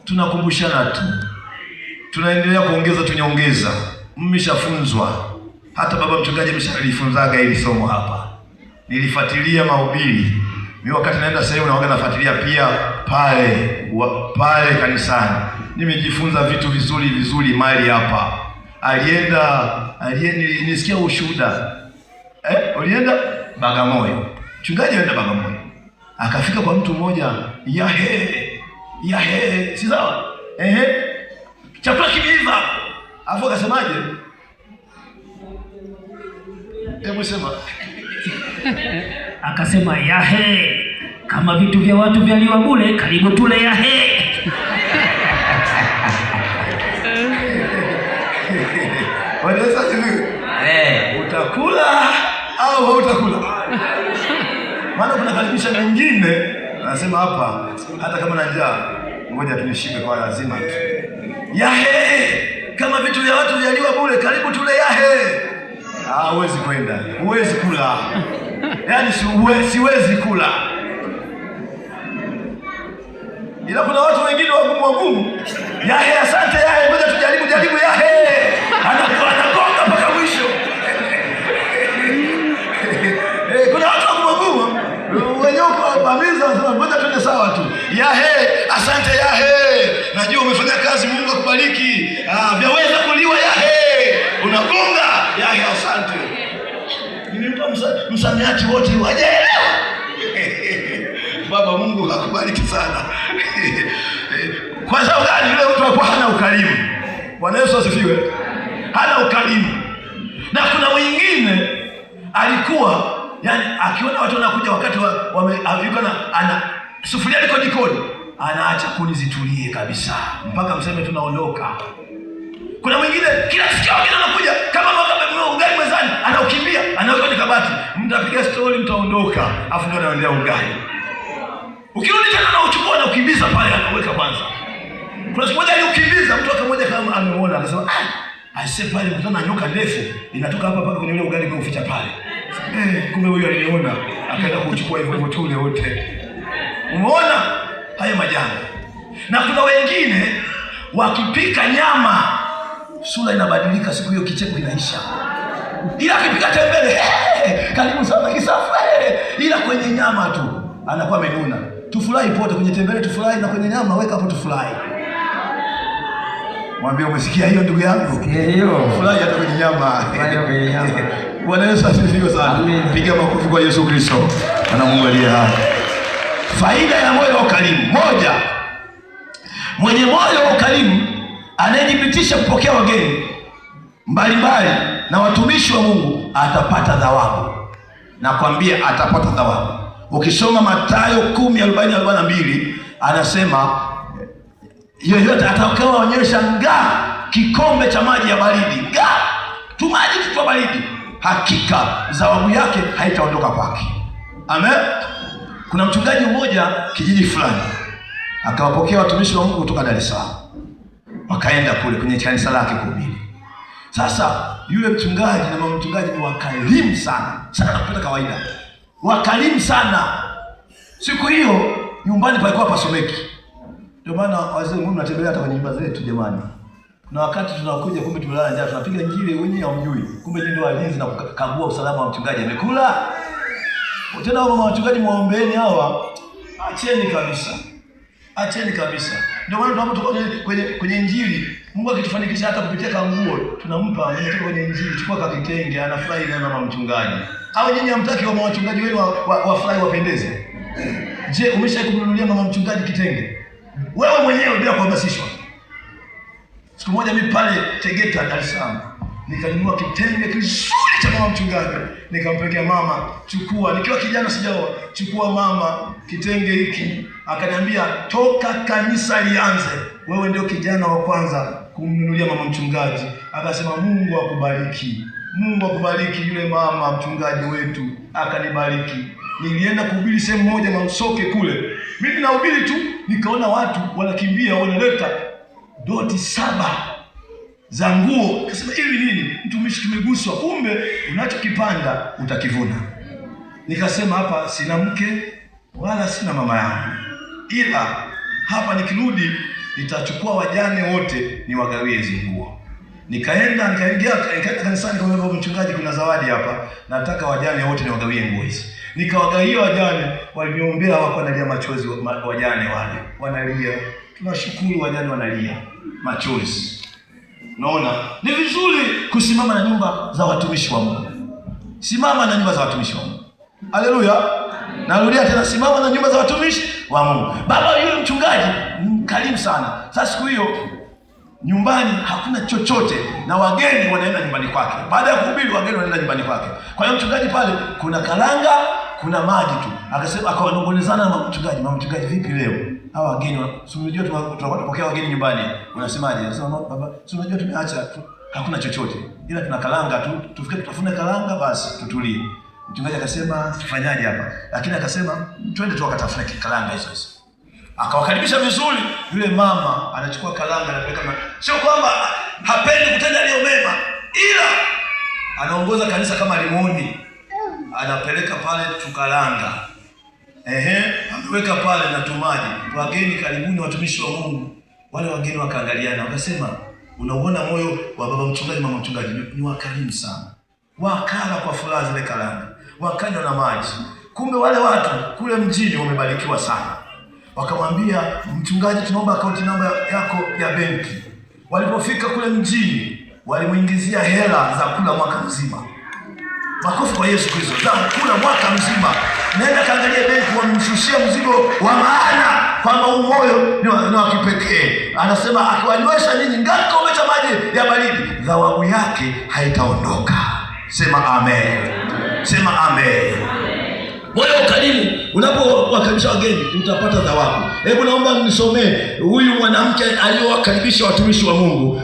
Tunakumbushana tu. Tunaendelea kuongeza tunyongeza. Mmeshafunzwa. Hata baba mchungaji ameshalifunzaga hili somo hapa. Nilifuatilia mahubiri. Mimi wakati naenda sehemu na nafuatilia pia pale kanisani. Nimejifunza vitu vizuri mali hapa. Nisikia ushuhuda. Ulienda Bagamoyo. Mchungaji alienda Bagamoyo. Akafika kwa mtu mmoja, yahe, si sawa? Chakula kimeiva. Alafu akasemaje? Hebu sema. Akasema yahe, kama vitu vya watu vyaliwa bure, karibu tule yahe. Wanaweza hivi. Utakula au hautakula? Maana kuna karibisha mwingine anasema hapa hata kama na njaa ngoja tunishibe kwa lazima. Yahe, kama vitu vya watu vyaliwa bure, karibu tule yahe. Huwezi kwenda. Huwezi kula. Yaani siwezi kula. Ila kuna watu wengine wagumu. Yahe, asante yahe, ngoja tujaribu yahe. Anagonga mpaka mwisho. Kuna watu wagumu. Wenyewe wabamiza wanasema ngoja twende sawa tu. Yahe, asante yahe. Najua umefanya kazi, Mungu akubariki. Vyaweza kuliwa yahe. Unagonga yahe, asante. Nilimpa msamiati wote wajaelewa. Baba Mungu akubariki sana. Kwa sababu gani? Yule mtu alikuwa hana ukarimu. Bwana Yesu asifiwe. Hana ukarimu. Na kuna wengine alikuwa yani akiona watu wanakuja wakati ana sufuria liko jikoni, anaacha kuni zitulie kabisa mpaka mseme tunaondoka. Kuna mwingine kila sikio anakuja kama ugali mezani, anaukimbia, anaweka kwenye kabati. Mtapiga story, mtaondoka, afu ndio anaendea ugali. Ukirudi tena na uchukua na ukimbiza pale, anaweka kwanza. Kuna siku moja aliukimbiza, mtu akamoja kama ameona akasema aise pale mtana nyoka ndefu inatoka hapa mpaka kwenye ule ugali kwa uficha pale. Kumbe huyo aliniona akaenda kuchukua hivyo tule wote. Umeona haya majanga. Na kuna wengine wakipika nyama sura inabadilika, siku hiyo kicheko inaisha. Ila akipika tembele karibu sana kisafu ila kwenye nyama tu anakuwa amenuna. Tufurahi pote kwenye tembele, tufurahi na kwenye nyama weka hapo tufurahi. Mwambie umesikia hiyo ndugu yangu? Sikia hiyo. Furahi hata kwenye nyama. Kwenye nyama. Bwana Yesu asifiwe sana. Piga makofi kwa Yesu Kristo. Na Mungu aliye hai. Faida ya moyo wa ukarimu. 1. Mwenye moyo wa ukarimu anayedhibitisha kupokea wageni mbalimbali na watumishi wa Mungu atapata thawabu. Nakwambia atapata thawabu. Ukisoma Mathayo 10:40-42 anasema yoyote atakayeonyesha kikombe cha maji ya baridi, tu maji tu baridi, hakika thawabu yake haitaondoka kwake. Amen. Kuna mchungaji mmoja kijiji fulani akawapokea watumishi wa Mungu kutoka Dar es Salaam. Wakaenda kule kwenye kanisa lake kuhubiri. Sasa yule mchungaji na mama mchungaji ni wakarimu sana kupita kawaida. Wakarimu sana. Siku hiyo nyumbani palikuwa pasomeki. Ndio maana wazee Mungu anatembelea hata kwenye nyumba zetu jamani. Na wakati tunakuja kumbe tumelala njaa, tunapiga ngile wenyewe hamjui. Kumbe ndio walinzi na kukagua usalama wa mchungaji amekula. Tena mama wachungaji muombeeni hawa. Acheni kabisa. Ndio maana tunapotoka kwenye Injili, Mungu akitufanikisha hata kupitia kanguo, tunampa kwenye Injili, chukua kakitenge, anafurahi na mama mchungaji. Au nyinyi hamtaki wa wachungaji wenu wafurahi wapendeze? Je, umeshakumnunulia mama mchungaji kitenge? Wewe mwenyewe bila kuhamasishwa. Siku moja mimi pale Tegeta Dar es Salaam nikanunua kitenge kizuri cha mama mchungaji, nikampelekea mama, chukua, nikiwa kijana sijaoa, chukua mama kitenge hiki. Akaniambia toka kanisa lianze wewe ndio kijana wa kwanza kumnunulia mama mchungaji. Akasema Mungu akubariki. Mungu akubariki. Yule mama mchungaji wetu akanibariki. nilienda kuhubiri sehemu moja Mausoke kule. Mimi nahubiri tu, nikaona watu wanakimbia wanaleta doti 7 za nguo. Nikasema hivi nini? Mtumishi, tumeguswa, kumbe unachokipanda utakivuna. Nikasema hapa sina mke wala sina mama yangu, ila hapa nikirudi nitachukua wajane wote niwagawie hizo nguo. Nikaingia kanisani, kwa sababu mchungaji, kuna zawadi hapa, nataka wajane wote niwagawie nguo hizi. Nikawagawia wajane, waliniombea, wako wanalia machozi, wajane wale wanalia. Tunashukuru, wajane wanalia machozi. Naona ni vizuri kusimama na nyumba za watumishi wa Mungu. Simama na nyumba za watumishi wa Mungu. Haleluya. Narudia tena, simama na nyumba za watumishi wa Mungu. Baba yule mchungaji ni mkarimu sana. Sasa siku hiyo nyumbani hakuna chochote na wageni wanaenda nyumbani kwake. Baada ya kuhubiri, wageni wanaenda nyumbani kwake. Kwa hiyo mchungaji pale kuna karanga, kuna maji tu. Akasema, akawanong'onezana na mama mchungaji, vipi leo? Hawa wageni, si unajua tutakuwa tunapokea wageni nyumbani. Unasemaje? Anasema, baba, si unajua tumeacha tu, hakuna chochote. Ila tuna karanga tu, tufike tutafune karanga basi tutulie. Mchungaji akasema, tufanyaje hapa? Lakini akasema, twende tu akatafune karanga hizo. Akawakaribisha vizuri. Yule mama anachukua karanga na kupeleka. Sio kwamba hapendi kutenda leo mema, ila anaongoza kanisa kama limoni. Anapeleka pale tukaranga. Ameweka pale na tumaji. Wageni karibuni, watumishi wa Mungu. Wale wageni wakaangaliana, wakasema, unaona moyo wa baba mchungaji, mama mchungaji ni wakarimu sana. Wakala kwa furaha zile karanga, wakanywa na maji. Kumbe wale watu kule mjini wamebarikiwa sana. Wakamwambia, mchungaji, tunaomba akaunti namba yako ya benki. Walipofika kule mjini, walimuingizia hela za kula mwaka mzima. Makofi kwa Yesu Kristo. Za kula mwaka mzima. Nenda kaangalia benki, wamemshushia mzigo wa maana, kwamba umoyo ni wa kipekee. Anasema akiwanywesha ninyi ngako cha maji ya baridi, thawabu yake haitaondoka. Sema amen. Sema amen. Moyo ukarimu, unapowakaribisha wageni utapata thawabu. Hebu naomba nisomee huyu mwanamke aliyowakaribisha watumishi wa Mungu.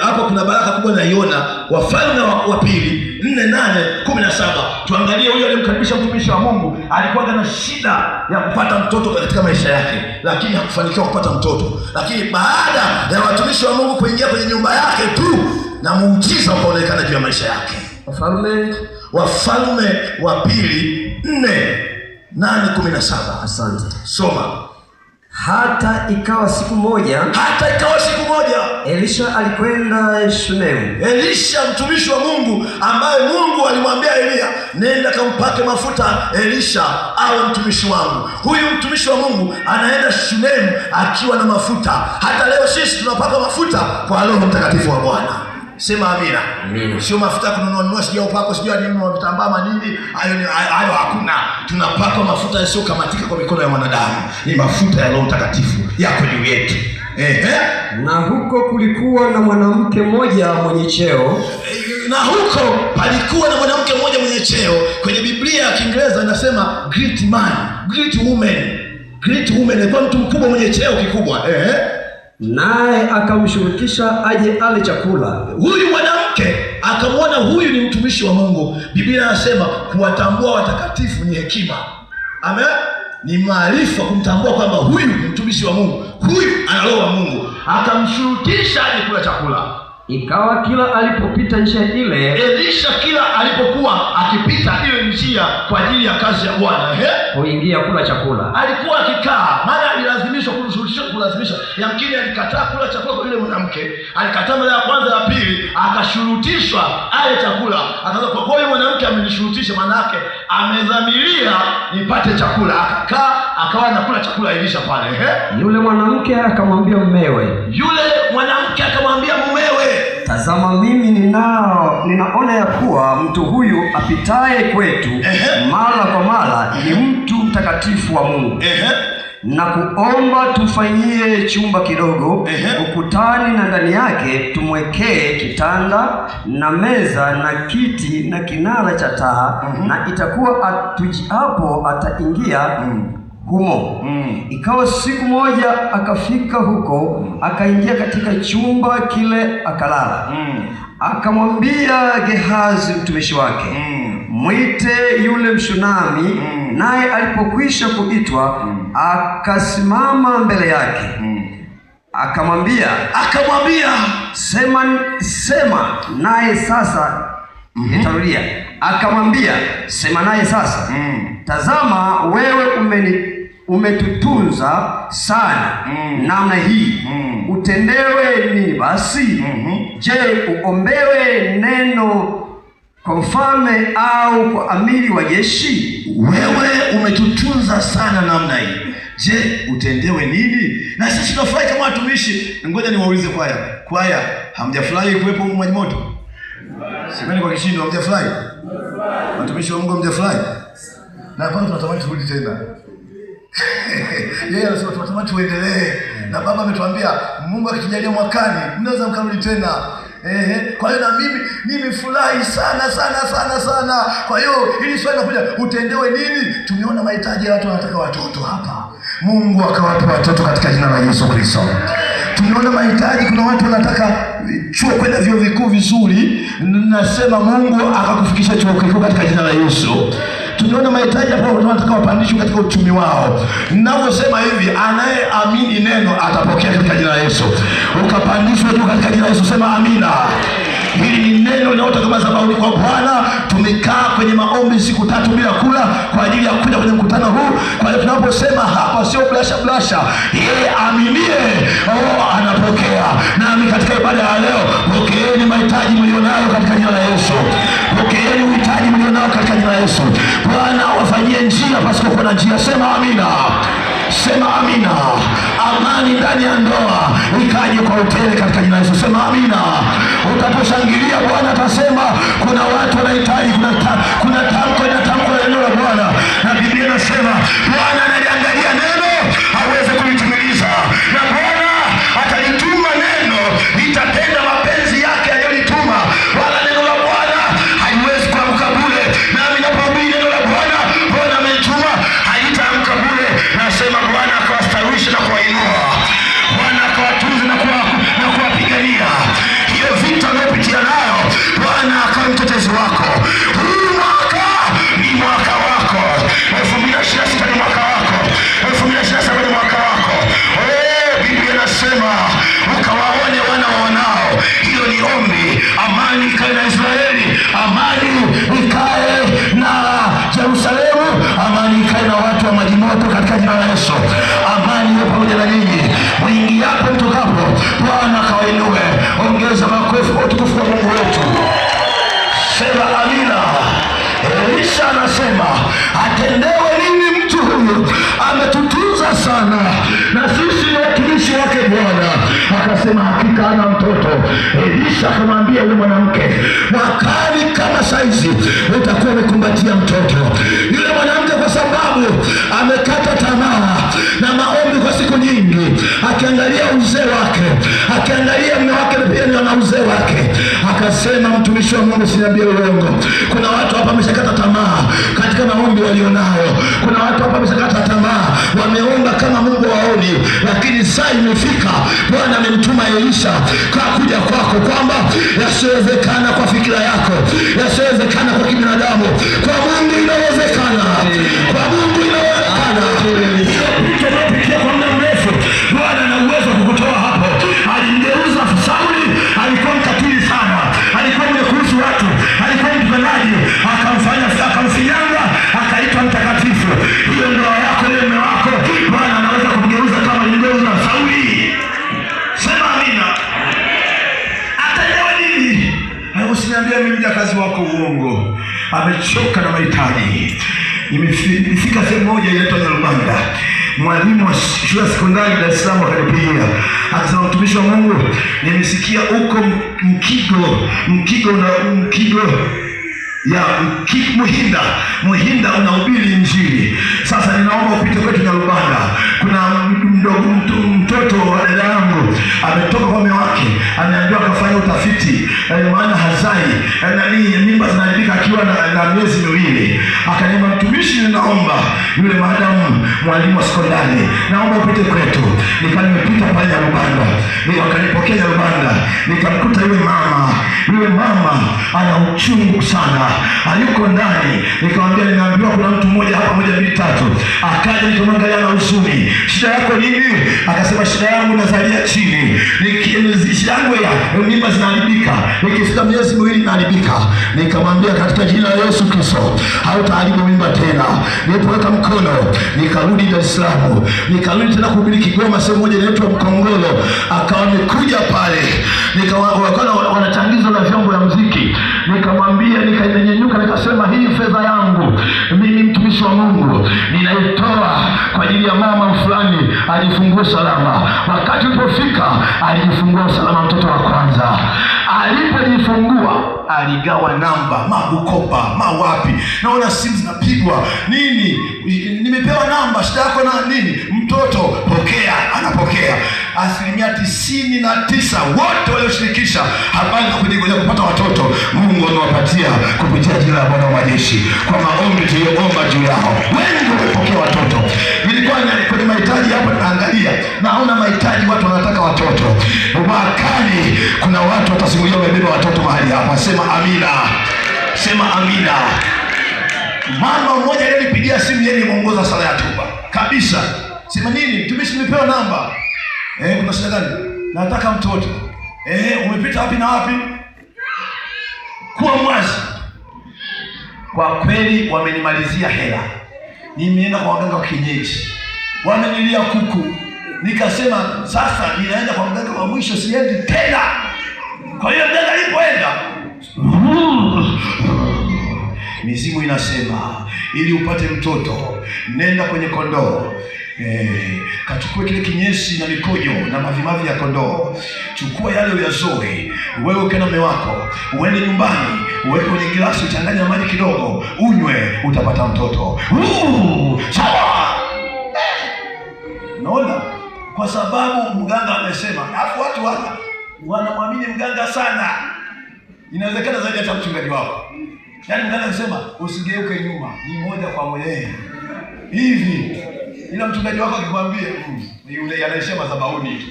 Hapo kuna baraka kubwa naiona. Wafalme wa pili 4:8-17. Tuangalie huyu aliyemkaribisha mtumishi wa Mungu. Alikuwa na shida ya kupata mtoto katika maisha yake, lakini hakufanikiwa kupata mtoto. Lakini baada ya watumishi wa Mungu kuingia kwenye nyumba yake tu, na muujiza ukaonekana juu ya maisha yake. Wafalme wa pili 4:8-17. Asante. Soma. Hata ikawa siku moja Elisha alikwenda Shunemu. Elisha mtumishi wa Mungu ambaye Mungu alimwambia Elia, nenda kampake mafuta Elisha awe mtumishi wangu. Huyu mtumishi wa Mungu anaenda Shunemu akiwa na mafuta. Hata leo sisi tunapaka mafuta kwa Roho Mtakatifu wa Bwana. Sema amina. Amina. Sio mafuta kununua sijui upako sijui nini wa vitambaa manini, hayo hakuna. Tunapaka mafuta yasiyokamatika kwa mikono ya wanadamu. Ni mafuta ya Roho Mtakatifu yako juu yetu. Na huko kulikuwa na mwanamke mmoja mwenye cheo. Na huko palikuwa na mwanamke mmoja mwenye cheo. Kwenye Biblia ya Kiingereza inasema great man, great woman. Great woman ni mtu mkubwa mwenye cheo kikubwa. Naye akamshurutisha aje ale chakula. Huyu mwanamke akamwona huyu ni mtumishi wa Mungu. Biblia inasema kuwatambua watakatifu ni hekima. Amen. Ni maarifa kumtambua kwamba huyu ni mtumishi wa Mungu. Huyu ana roho wa Mungu. Akamshurutisha aje kula chakula. Ikawa kila alipopita njia ile, Elisha kila alipokuwa akipita ile njia kwa ajili ya kazi ya Bwana, huingia kula chakula. Alikuwa akikaa, maana alilazimishwa kulazimisha. Yamkini alikataa kula chakula kwa yule mwanamke. Alikataa mara ya kwanza, ya pili akashurutishwa ale chakula. Akaanza kwa hiyo mwanamke amenishurutisha, maana yake amedhamiria nipate chakula. Akakaa akawa anakula chakula Elisha pale. Yule mwanamke akamwambia mumewe, tazama, mimi ninaona ya kuwa mtu huyu apitaye kwetu mara kwa mara ni mtu mtakatifu wa Mungu. Na kuomba tufanyie chumba kidogo ukutani, na ndani yake tumwekee kitanda na meza na kiti na kinara cha taa, na itakuwa atujiapo ataingia humo. Ikawa siku moja akafika huko, akaingia katika chumba kile akalala. Akamwambia Gehazi mtumishi wake, mwite yule Mshunami. Naye alipokwisha kuitwa, akasimama mbele yake. Akamwambia sema naye sasa. Nitarudia. Akamwambia, sema naye sasa. Tazama, wewe umetutunza sana namna hii. Utendewe nini basi? Je, uombewe neno kwa mfalme au kwa amiri wa jeshi? Wewe umetutunza sana namna hii, je, utendewe nini? Na sisi tunafurahi kama watumishi. Ngoja niwaulize kwaya, hamjafurahi kuwepo maji moto? Semeni kwa kishindo, hamjafurahi? Watumishi wa Mungu, hamjafurahi? Na bado tunatamani turudi tena. Yeye anasema tunatamani tuendelee. Na baba ametuambia Mungu akitujalia mwakani mnaweza mkarudi tena. Kwa hiyo na mimi nimefurahi sana. Kwa hiyo hili swali linakuja, utendewe nini? Tumeona mahitaji ya watu wanataka watoto hapa. Mungu akawapa watoto katika jina la Yesu Kristo. Tumeona mahitaji, kuna watu wanataka chuo kwenda vyuo vikuu vizuri. Nasema Mungu akakufikisha chuo kikuu katika jina la Yesu. Tumeona mahitaji hapo, watu wanataka wapandishwe katika uchumi wao. Ninavyosema hivi, anayeamini neno atapokea katika jina la Yesu. Ukapandishwe tu katika jina la Yesu, sema amina. Hili ni neno linalotoka madhabahuni kwa Bwana. Tumekaa kwenye maombi siku 3 bila kula kwa ajili ya kuja kwenye mkutano huu. Kwa hiyo tunaposema hapa sio blasha. Yeye aminie anapokea. Nami katika ibada ya leo, pokeeni mahitaji mlionayo katika jina la Yesu. Pokeeni uhitaji mlionayo katika jina la Yesu. Bwana wafanyie njia pasipokuwa na njia. Sema amina. Sema amina. Amani ndani ya ndoa ikaje kwa utele katika jina la Yesu. Sema amina. Utaposhangilia Bwana atasema kuna watu wanahitaji, kuna tamko la neno la Bwana. Na Biblia inasema Bwana analiangalia neno aweze kulitimiliza. Na Bwana atalituma neno litatenda mapenzi yake aliyolituma. Wala neno la Bwana haiwezi kuamka bure. Nami napohubiri neno la Bwana, Bwana ametuma, halitaamka bure. Nasema Bwana akawastawisha na kuwainua. Bwana akawatunza na kuwapigania. Hiyo vita unayopitia nayo, Bwana akawa mtetezi wako. Huu mwaka ni mwaka wako. 2026 ni mwaka wako. 2027 ni mwaka wako. Biblia inasema ukawaone wana wanao. Hilo ni ombi. Amani ikae na Israeli. Amani ikae na Yerusalemu. Amani ikae na watu wa maji moto katika jina la Yesu. Amani iwe pamoja na nyinyi. Mwingiapo mtokapo, Bwana akawainue. Ongeza makofi kwa utukufu wa Mungu wetu. Sema amina. Elisha anasema atendewe nini mtu huyu? Ametutunza sana na sisi ni watumishi wake Bwana. Akasema hakika ana mtoto. Elisha akamwambia yule mwanamke, mwakani kama saizi utakuwa umekumbatia mtoto. Yule mwanamke kwa sababu amekata tamaa na maombi kwa siku nyingi, akiangalia uzee wake, akiangalia mume wake pia ni ana uzee wake, akasema mtumishi wa Mungu, siniambie uongo. Kuna watu hapa wameshakata tamaa katika maombi walionayo. Kuna watu hapa wameshakata tamaa, wameomba kama Mungu waoni, lakini saa imefika. Bwana amemtuma Elisha kwa kuja kwako, kwamba yasiwezekana kwa fikira yako, yasiwezekana kwa kibinadamu, kwa Mungu inawezekana. Kwa Mungu inawezekana. Hiyo unapitia kwa muda mrefu, Bwana ana uwezo wa kukutoa hapo. Alimgeuza Sauli, alikuwa mkatili sana, alikuwa mwenye kuhusu watu, alikuwa mpiganaji, akamfinyanga, akaitwa mtakatifu. Hiyo ndoa yako, ile mume wako, Bwana anaweza kumgeuza kama alimgeuza Sauli. Sema amina. Atendewe nini? Usiniambie mimi mjakazi wako uongo. Amechoka na mahitaji. Nimefika sehemu moja inaitwa Nyarubanda. Mwalimu wa shule ya sekondari Dar es Salaam akanipigia. Akasema, mtumishi wa Mungu, nimesikia uko Muhinda unahubiri Injili. Sasa ninaomba upite kwetu Nyarubanda. Kuna mtoto wa dada yangu ametoka kwa mume wake, ameambiwa akafanya utafiti, maana hazai mimba zinaharibika akiwa na miezi miwili. Akaniambia, mtumishi, ninaomba yule madamu mwalimu wa sekondari, naomba upite kwetu. Nimepita pale Nyarubanda, wakanipokea Nyarubanda, nikamkuta yule mama ana uchungu sana, aliko ndani. Nikamwambia, nimeambiwa kuna mtu mmoja hapa, 1 2 3. Akaja, nikamwangalia na huzuni. Shida yako nini? Akasema, shida yangu nazalia chini, shida yangu ya mimba zinaharibika, nikifika miezi miwili inaharibika. Nikamwambia, katika jina la Yesu Kristo hautaharibu mimba tena. Nilipoweka mkono nikarudi Dar es Salaam, nikarudi tena kuhubiri Kigoma, sehemu moja inaitwa Mkongolo. Akawa amekuja pale, wanachangiza na vyombo vya muziki. Nikamwambia, nikaimenyuka, nikasema, hii fedha yangu mimi mtumishi wa Mungu ninaitoa kwa ajili ya mama fulani ajifungua salama. Wakati ulipofika alijifungua salama mtoto wa kwanza. Alipojifungua aligawa namba, Mabukoba, mawapi, naona simu zinapigwa nini, nimepewa namba, shida yako na nini, mtoto pokea. Anapokea. 99% wote walioshirikisha habari za kujigojea kupata watoto, Mungu amewapatia kupitia jina la Bwana wa majeshi, kwa maombi tuliyoomba juu yao. Wengi wamepokea watoto. Nilikuwa kwenye mahitaji hapa, naangalia, naona mahitaji, watu wanataka watoto. Mwakani kuna watu watasimulia wamebeba watoto mahali hapa. Sema amina, sema amina. Mama mmoja alinipigia simu, yeye ni mwongoza sala ya toba kabisa. Sema nini, mtumishi, nimepewa namba. Kuna shida gani? Nataka mtoto. Umepita wapi na wapi? Kuwa mwazi. Kwa kweli wamenimalizia hela. Nimeenda kwa waganga wa kienyeji, wamenilia kuku. Nikasema sasa ninaenda kwa mganga wa mwisho, siendi tena. Kwa hiyo mganga alipoenda, mizimu inasema, ili upate mtoto nenda kwenye kondoo, kachukue kile kinyesi na mikojo na mavimavi ya kondoo, chukua yale uyazoe, wewe ukena mume wako, uende nyumbani, uweke kwenye glasi, uchanganya maji kidogo, unywe, utapata mtoto. Sawa. Naona kwa sababu mganga amesema, alafu watu wanamwamini mganga sana. Inawezekana zaidi hata mchungaji wako. Yaani mganga anasema usigeuke nyuma, ni moja kwa moja hivi. Ila mchungaji wako akikwambia yule anaisha madhabahuni.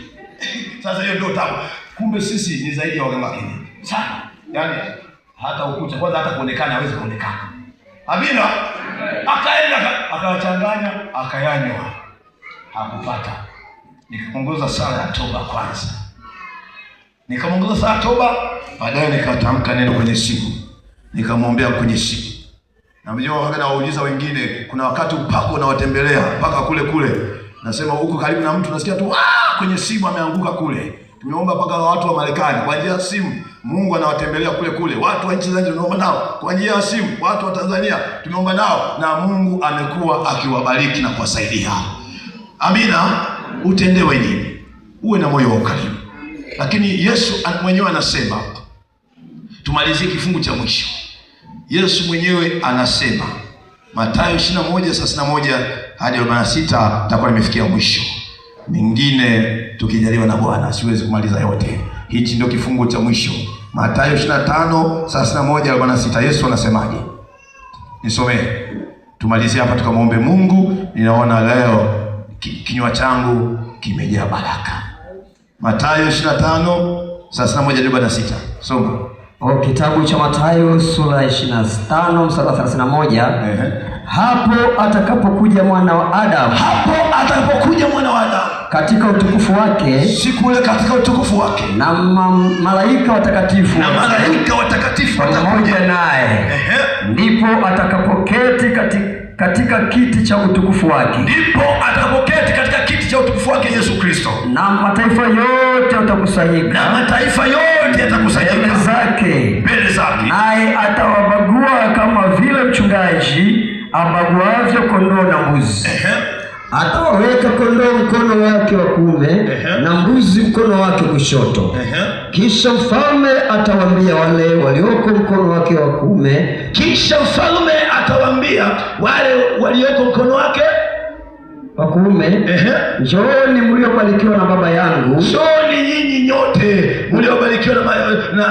Sasa hiyo ndio tabu. Kumbe sisi ni zaidi ya waganga wengine sana. Yaani hata ukuta kwanza, hata kuonekana hawezi kuonekana. Amina. Akaenda akawachanganya, akayanywa, hakupata. Nikamwongoza sala ya toba kwanza. Nikamwongoza sala ya toba, baadaye nikatamka neno kwenye simu. Nikamwombea kwenye simu. Na mjua wakati nawauliza wengine, kuna wakati upako unawatembelea mpaka kule. Nasema huko karibu na mtu, nasikia tu kwenye simu ameanguka kule. Tumeomba mpaka watu wa Marekani kwa njia ya simu, Mungu anawatembelea kule. Watu wa nchi za nje tumeomba nao kwa njia ya simu, watu wa Tanzania tumeomba nao, na Mungu amekuwa akiwabariki na kuwasaidia. Amina. Utendewe nini? Uwe na moyo wa ukarimu. Lakini Yesu mwenyewe anasema, tumalizie kifungu cha mwisho. Yesu mwenyewe anasema, Mathayo 21:31 hadi 46, takuwa nimefikia mwisho. Mingine tukijaliwa na Bwana siwezi kumaliza yote. Hichi ndio kifungu cha mwisho. Mathayo 25:31 hadi 46. Yesu anasemaje? Nisomee. Tumalizie hapa tukamwombe Mungu. Ninaona leo kinywa changu kimejaa baraka. Mathayo 25:31 hadi 46. Soma. Kitabu cha Mathayo sura 25 mstari wa 31. Hapo atakapokuja mwana wa Adamu, katika utukufu wake, siku ile katika utukufu wake, na malaika watakatifu pamoja naye, ndipo atakapoketi katika kiti cha utukufu wake. Yesu Kristo. Na mataifa yote yatakusanyika mbele zake. Naye atawabagua kama vile mchungaji abaguavyo kondoo na mbuzi. Atawaweka kondoo mkono wake wa kuume, na mbuzi mkono wake kushoto. Kisha mfalme atawaambia wale walioko mkono wake wa kuume, wa kuume, njooni mliobarikiwa na Baba yangu, njooni nyinyi ninyi nyote mliobarikiwa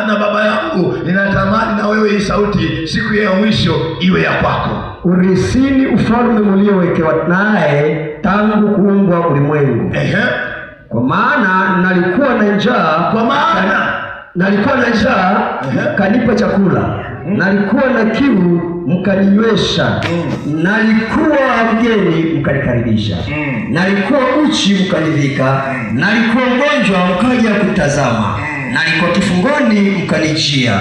na baba yangu, ninatamani na wewe hii sauti siku ya mwisho iwe ya kwako. Urisini ufalme mliowekewa naye tangu kuumbwa ulimwengu. Kwa maana nalikuwa na njaa, mkanipa chakula. Nalikuwa na kiu, mkaninywesha. Nalikuwa mgeni, mkanikaribisha. Nalikuwa uchi, mkanivika. Nalikuwa mgonjwa, mkaja kutazama. Nalikuwa kifungoni, mkanijia.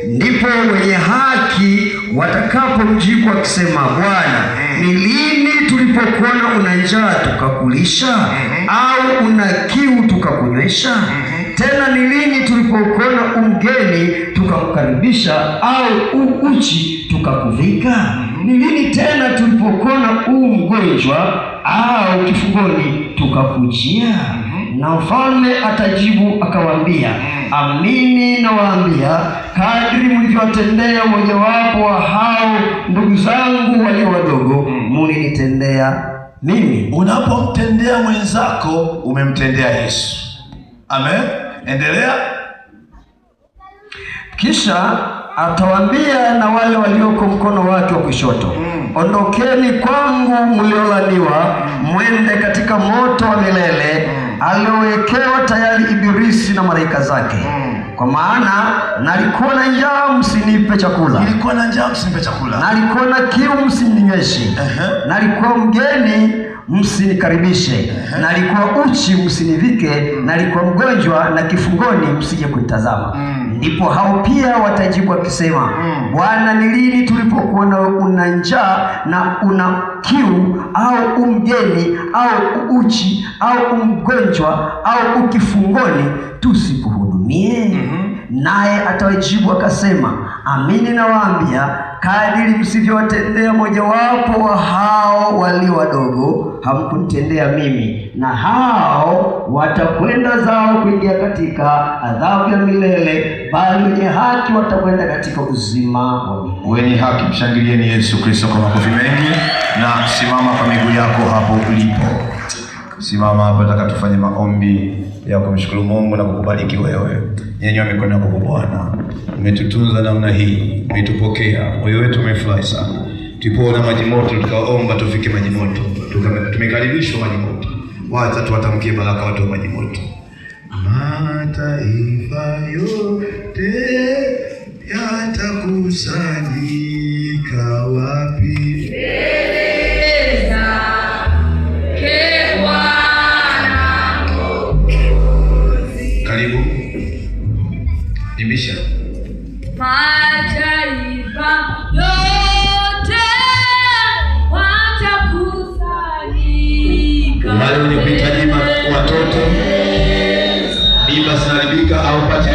Ndipo wenye haki watakapomjibu wakisema, Bwana, ni lini tulipokuona una njaa tukakulisha, au una kiu tukakunywesha? Tena ni lini tulipokuona umgeni tukakukaribisha, au uchi tukakuvika? Ni lini tena tulipokuona mgonjwa au kifungoni tukakujia? Na mfalme atajibu akawaambia, amini nawaambia, kadri mlivyowatendea mojawapo wa hao ndugu zangu walio wadogo, mlinitendea mimi. Unapomtendea mwenzako umemtendea Yesu. Amen. Endelea. Kisha atawaambia na wale walioko mkono wake wa kushoto, ondokeni kwangu mliolaniwa, mwende katika moto wa milele aliowekewa tayari Ibilisi na malaika zake. Kwa maana nalikuwa na njaa, msinipe chakula. Nilikuwa na njaa, msinipe chakula. Nalikuwa na kiu, msininyweshe. Nalikuwa mgeni, msinikaribishe. Nalikuwa uchi, msinivike. Nalikuwa mgonjwa na kifungoni, msije kunitazama. Ndipo hao pia watajibu wakisema, Bwana, ni lini tulipokuona una njaa na una kiu, au umgeni au uchi au mgonjwa au ukifungoni, tusikuhudumie? Naye atawajibu akasema, amini nawaambia, kadiri msivyowatendea mojawapo wa hao walio wadogo, hamkunitendea mimi. Na hao watakwenda zao kuingia katika adhabu ya milele, bali wenye haki watakwenda katika uzima wa milele. Wenye haki, mshangilieni Yesu Kristo kwa makofi mengi. Na simama kwa miguu yako hapo ulipo. Simama hapo, nataka tufanye maombi ya kumshukuru Mungu na kukubariki wewe. Nyanyua mikono yako kwa Bwana. Umetutunza namna hii, umetupokea. Moyo wetu umefurahi sana. Tulipoona maji moto tukaomba tufike maji moto. Tumekaribishwa maji moto. Wacha tuwatamkie baraka watu wa maji moto. Mataifa yote yatakusanyika wapi? Karibu. Nimbisha. Mataifa yote watakusanyika. Wale wenye kuhitaji watoto, mimba zinaharibika au pati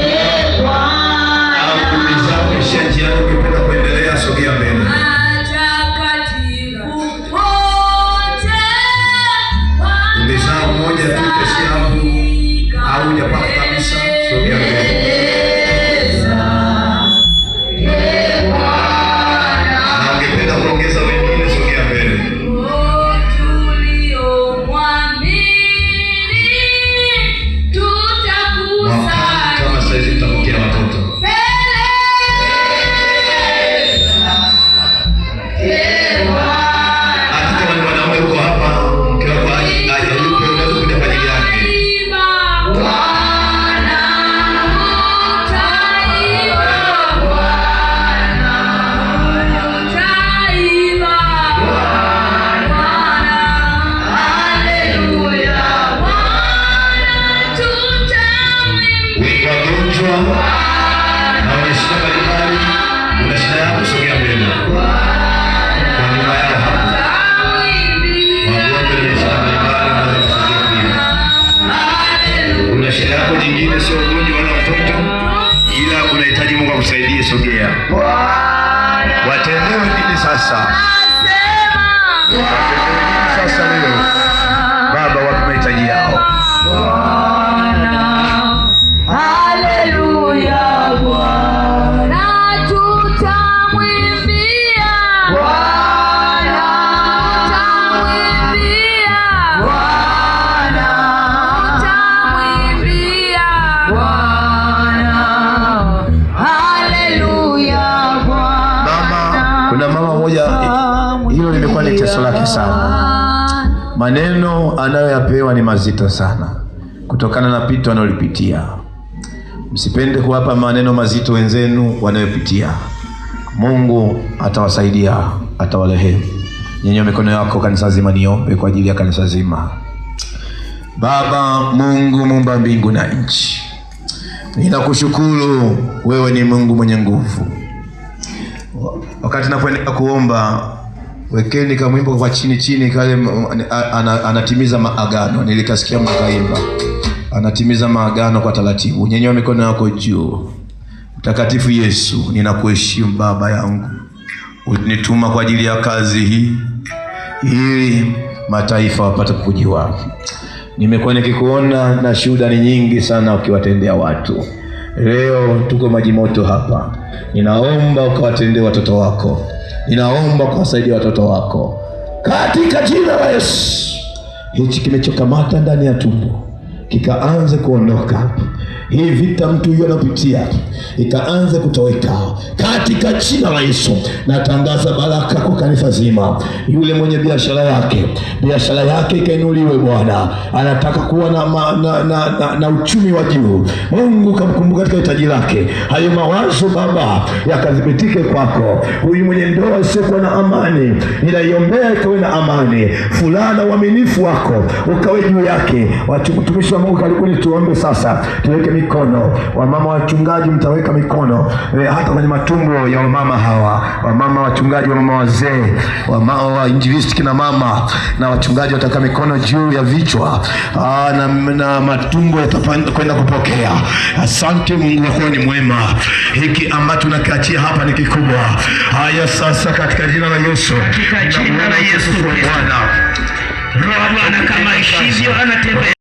au kumizaa kuishia njiani, ukipenda kuendelea, sogea mbele. Umezaa mmoja tu kesi hapo au hujapata kabisa, sogea mbele. Na ungependa kuongeza wengine, sogea mbele. Kama saizi mtapokea watoto. Sogea. Watendee wengine sasa. Sasa leo Baba, wape mahitaji yao. Haleluya, Bwana tutamwimbia. Bwana tutamwimbia. Bwana tutamwimbia. mateso lake sana. Maneno anayoyapewa ni mazito sana kutokana na pito analolipitia. Msipende kuwapa maneno mazito wenzenu wanayopitia. Mungu atawasaidia, atawalehemu. Nyenyua mikono yako kanisa zima, niombe kwa ajili ya kanisa zima. Baba Mungu muumba mbingu na nchi, ninakushukuru, wewe ni Mungu mwenye nguvu. Wakati napoendelea kuomba, wekeni kamwimbo kwa chini kale anatimiza maagano. Nilikasikia mkaimba anatimiza maagano kwa taratibu. Nyenyua mikono yako juu. Mtakatifu Yesu, ninakuheshimu Baba yangu. Unituma kwa ajili ya kazi hii ili mataifa wapate kujua. Nimekuwa nikikuona na shuhuda ni nyingi sana ukiwatendea watu. Leo tuko Maji Moto hapa. Ninaomba ukawatendee watoto wako. Ninaomba ukawasaidia watoto wako katika jina la Yesu. Hichi kimechokamata ndani ya tumbo kikaanze kuondoka. Hii vita mtu huyo anapitia ikaanze kutoweka katika jina la Yesu. Natangaza baraka kwa kanisa zima. Yule mwenye biashara yake ikainuliwe Bwana. Anataka kuwa na uchumi wa juu. Mungu kamkumbuka katika hitaji lake. Hayo mawazo Baba yakadhibitike kwako. Huyu mwenye ndoa isiyokuwa na amani, ninaiombea ikawe na amani. Fulana uaminifu wako ukawe juu yake. Watumishi wa Mungu, karibuni tuombe sasa. Tuweke mikono. Wamama wachungaji mtaweka mikono hata kwenye matumbo ya wamama hawa. Wamama wachungaji, wamama wazee, wamama wa injilisti kina mama na wachungaji wataka mikono juu ya vichwa na matumbo yatakwenda kupokea. Asante Mungu wako ni mwema. Hiki ambacho tunakiachia hapa ni kikubwa. Haya sasa katika jina la Yesu. Katika jina la Yesu Bwana. Roho Bwana kama ishivyo anatembea.